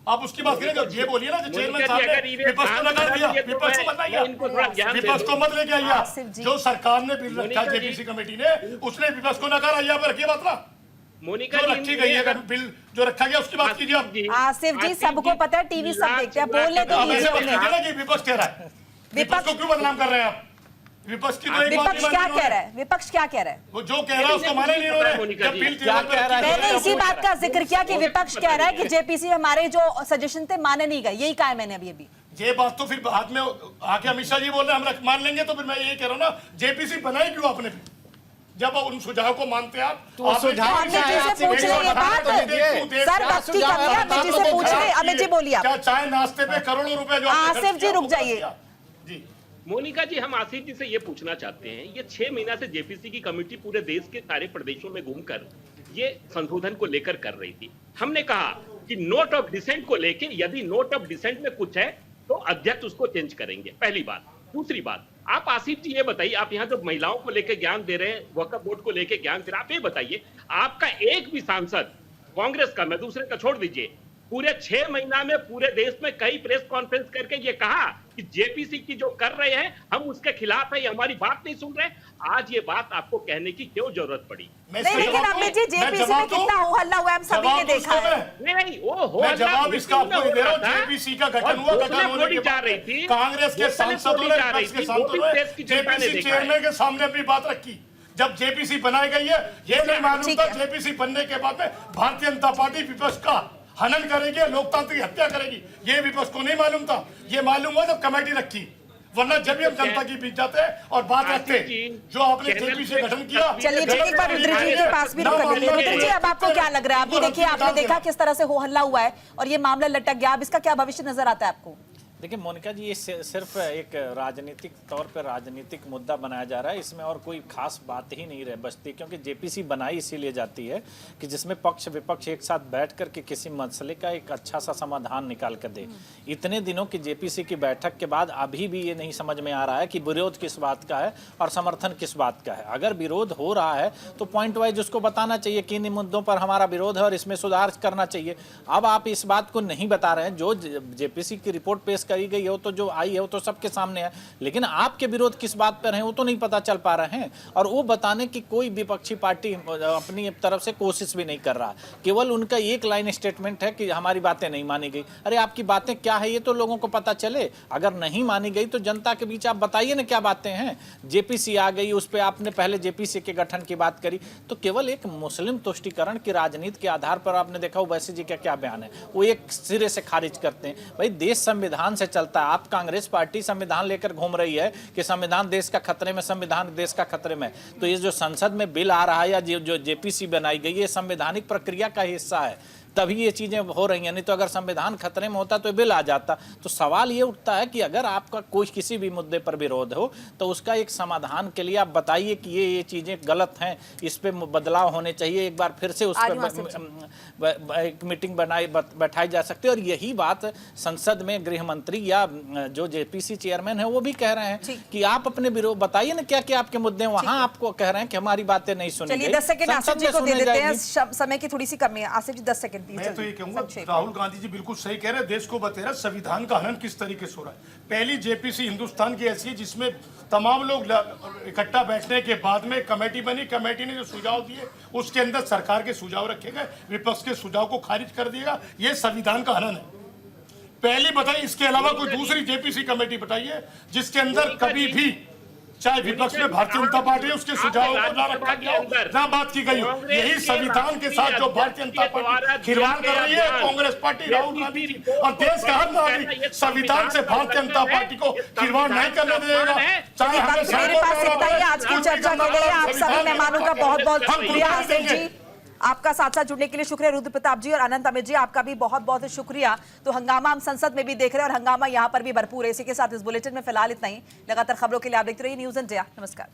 आप उसकी बात करें। ये बोलिए ना, चेयरमैन साहब ने विपक्ष को नकार दिया, विपक्ष को बताइए, विपक्ष को मत लेके आइए। जो सरकार ने बिल रखा JPC कमेटी ने, उसने विपक्ष को नकारा। यहाँ पर रखिए बात ना, मोनिका जो रखी गई है बिल जो रखा गया उसकी बात कीजिए आप। आसिफ जी सबको पता है, टीवी सब देखते हैं, बोलने तो दीजिए उन्हें। विपक्ष कह रहा है, विपक्ष को क्यों बदनाम कर रहे हैं आप? विपक्ष की तो एक बात विपक्ष क्या कह रहा है? विपक्ष क्या कह रहा है? वो जो कह रहा है उसको माने नहीं हो रहा है। जब बिल क्या कह रहा है? मैंने इसी बात का जिक्र किया कि विपक्ष कह रहा है कि JPC हमारे जो सजेशन थे माने नहीं गए, यही कहा है मैंने अभी। ये बात तो फिर बाद में आके अमित शाह जी बोल रहे हैं हम मान लेंगे, तो फिर मैं ये कह रहा हूँ ना, JPC बनाई क्यों आपने? जब उन सुझाव को मानते हैं आप, तो सुझाव पूछ रहे ये बात सर, वक्त की कमी है। अमित जी से पूछ रहे, अमित जी बोलिए। क्या चाय नाश्ते पे करोड़ों रुपए जो आसिफ जी रुक जाइए जी। मोनिका जी हम आसिफ जी से ये पूछना चाहते हैं, ये 6 महीना से JPC की कमेटी पूरे देश के सारे प्रदेशों में घूमकर ये संशोधन को लेकर कर रही थी। हमने कहा कि नोट ऑफ डिसेंट को लेकर यदि नोट ऑफ डिसेंट में कुछ है तो अध्यक्ष उसको चेंज करेंगे, पहली बात। दूसरी बात, आप आसिफ जी ये बताइए, आप यहाँ जो महिलाओं को लेकर ज्ञान दे रहे हैं, वक्फ बोर्ड को लेकर ज्ञान दे रहे हैं, आप ये बताइए आपका एक भी सांसद कांग्रेस का, मैं दूसरे का छोड़ दीजिए, पूरे 6 महीना में पूरे देश में कई प्रेस कॉन्फ्रेंस करके ये कहा कि JPC की जो कर रहे हैं हम उसके खिलाफ है, ये हमारी बात नहीं सुन रहे। आज ये बात आपको कहने की क्यों जरूरत पड़ी? नहीं, लेकिन अमित जी JPC में कितना हो हल्ला हुआ है हम सभी ने देखा है। नहीं वो हो जवाब इसका आपको दे रहा हूं। JPC का गठन हुआ, गठन होने के बाद कांग्रेस के सांसदों ने JPC चेयरमैन के सामने अपनी बात रखी। जब JPC बनाई गई है, ये नहीं मालूम था JPC बनने के बाद में भारतीय जनता पार्टी विपक्ष का हनन करेगी, लोकतांत्रिक हत्या करेगी। ये विपक्ष को नहीं मालूम था, ये मालूम हुआ जब कमेटी रखी। वरना जब भी हम जनता के बीच जाते हैं और बात रखते हैं जो आपने जेपीसी गठन किया। चलिए ठीक, एक बार रुद्र जी के पास भी रुक कर लेंगे। रुद्र जी, अब आपको क्या लग रहा है? अभी देखिए, आपने देखा किस तरह से हो हल्ला हुआ है और ये मामला लटक गया, अब इसका क्या भविष्य नजर आता है आपको? देखिए मोनिका जी, ये सिर्फ एक राजनीतिक तौर पर राजनीतिक मुद्दा बनाया जा रहा है, इसमें और कोई खास बात ही नहीं रह बचती, क्योंकि जेपीसी बनाई इसीलिए जाती है कि जिसमें पक्ष विपक्ष एक साथ बैठ कर के किसी मसले का एक अच्छा सा समाधान निकाल कर दे। इतने दिनों की जेपीसी की बैठक के बाद अभी भी ये नहीं समझ में आ रहा है कि विरोध किस बात का है और समर्थन किस बात का है। अगर विरोध हो रहा है तो पॉइंट वाइज उसको बताना चाहिए कि इन मुद्दों पर हमारा विरोध है और इसमें सुधार करना चाहिए। अब आप इस बात को नहीं बता रहे हैं। जो जेपीसी की रिपोर्ट पेश करी गई हो तो जो आई है वो तो सबके सामने है, लेकिन आपके विरोध किस बात पर है वो तो नहीं पता चल पा रहे हैं। और वो बताने की कोई विपक्षी पार्टी अपनी तरफ से कोशिश भी नहीं कर रहा। केवल उनका एक लाइन स्टेटमेंट है कि हमारी बातें नहीं मानी गई। अरे आपकी बातें क्या है ये तो लोगों को पता चले। अगर नहीं मानी गई तो जनता के बीच आप बताइए ना क्या बातें हैं। जेपीसी आ गई, उस पर आपने पहले जेपीसी के गठन की बात करी, तो केवल एक मुस्लिम तुष्टीकरण की राजनीति के आधार पर आपने देखा ओवैसी जी का क्या बयान है, वो एक सिरे से खारिज करते हैं। भाई देश संविधान से चलता है। आप कांग्रेस पार्टी संविधान लेकर घूम रही है कि संविधान देश का खतरे में, संविधान देश का खतरे में। तो ये जो संसद में बिल आ रहा है या जो जेपीसी बनाई गई है, संवैधानिक प्रक्रिया का हिस्सा है, तभी ये चीजें हो रही हैं। नहीं तो अगर संविधान खतरे में होता तो बिल आ जाता। तो सवाल ये उठता है कि अगर आपका कोई किसी भी मुद्दे पर विरोध हो तो उसका एक समाधान के लिए आप बताइए कि ये चीजें गलत हैं, इस पे बदलाव होने चाहिए। एक बार फिर से उस पर एक मीटिंग बैठाई जा सकती है। और यही बात संसद में गृह मंत्री या जो जेपीसी चेयरमैन है वो भी कह रहे हैं कि आप अपने विरोध बताइए ना क्या क्या आपके मुद्दे हैं। वहां आपको कह रहे हैं कि हमारी बातें नहीं सुनी गई। 10 सेकंड आसिफ जी को दे देते हैं, समय की थोड़ी सी कमी है। आसिफ जी 10 सेकंड। मैं तो ये कहूंगा राहुल गांधी जी बिल्कुल सही कह रहे हैं। देश को बता रहे संविधान का हनन किस तरीके से हो रहा है। पहली जेपीसी हिंदुस्तान की ऐसी है जिसमें तमाम लोग इकट्ठा बैठने के बाद में कमेटी बनी। कमेटी ने जो सुझाव दिए उसके अंदर सरकार के सुझाव रखे गए, विपक्ष के सुझाव को खारिज कर दिया। ये संविधान का हनन है। पहली बताइए, इसके अलावा कोई दूसरी जेपीसी कमेटी बताइए जिसके अंदर कभी भी चाहे विपक्ष में भारतीय जनता पार्टी उसके सुझावों को ना रखा गया हो, ना बात की गई हो। यही संविधान के साथ जो भारतीय जनता पार्टी खिलवाड़ कर रही है कांग्रेस पार्टी, राहुल गांधी जी और देश का हर नागरिक संविधान से भारतीय जनता पार्टी को खिलवाड़ नहीं करने देगा। चाहे मेरे पास इतना ही आज की चर्चा के लिए। आप सभी मेहमानों का बहुत बहुत शुक्रिया। आसिफ जी आपका साथ साथ जुड़ने के लिए शुक्रिया। रुद्र प्रताप जी और अनंत अमित जी आपका भी बहुत बहुत शुक्रिया। तो हंगामा हम संसद में भी देख रहे हैं और हंगामा यहाँ पर भी भरपूर है। इसी के साथ इस बुलेटिन में फिलहाल इतना ही। लगातार खबरों के लिए आप देखते रहिए न्यूज़ इंडिया। नमस्कार।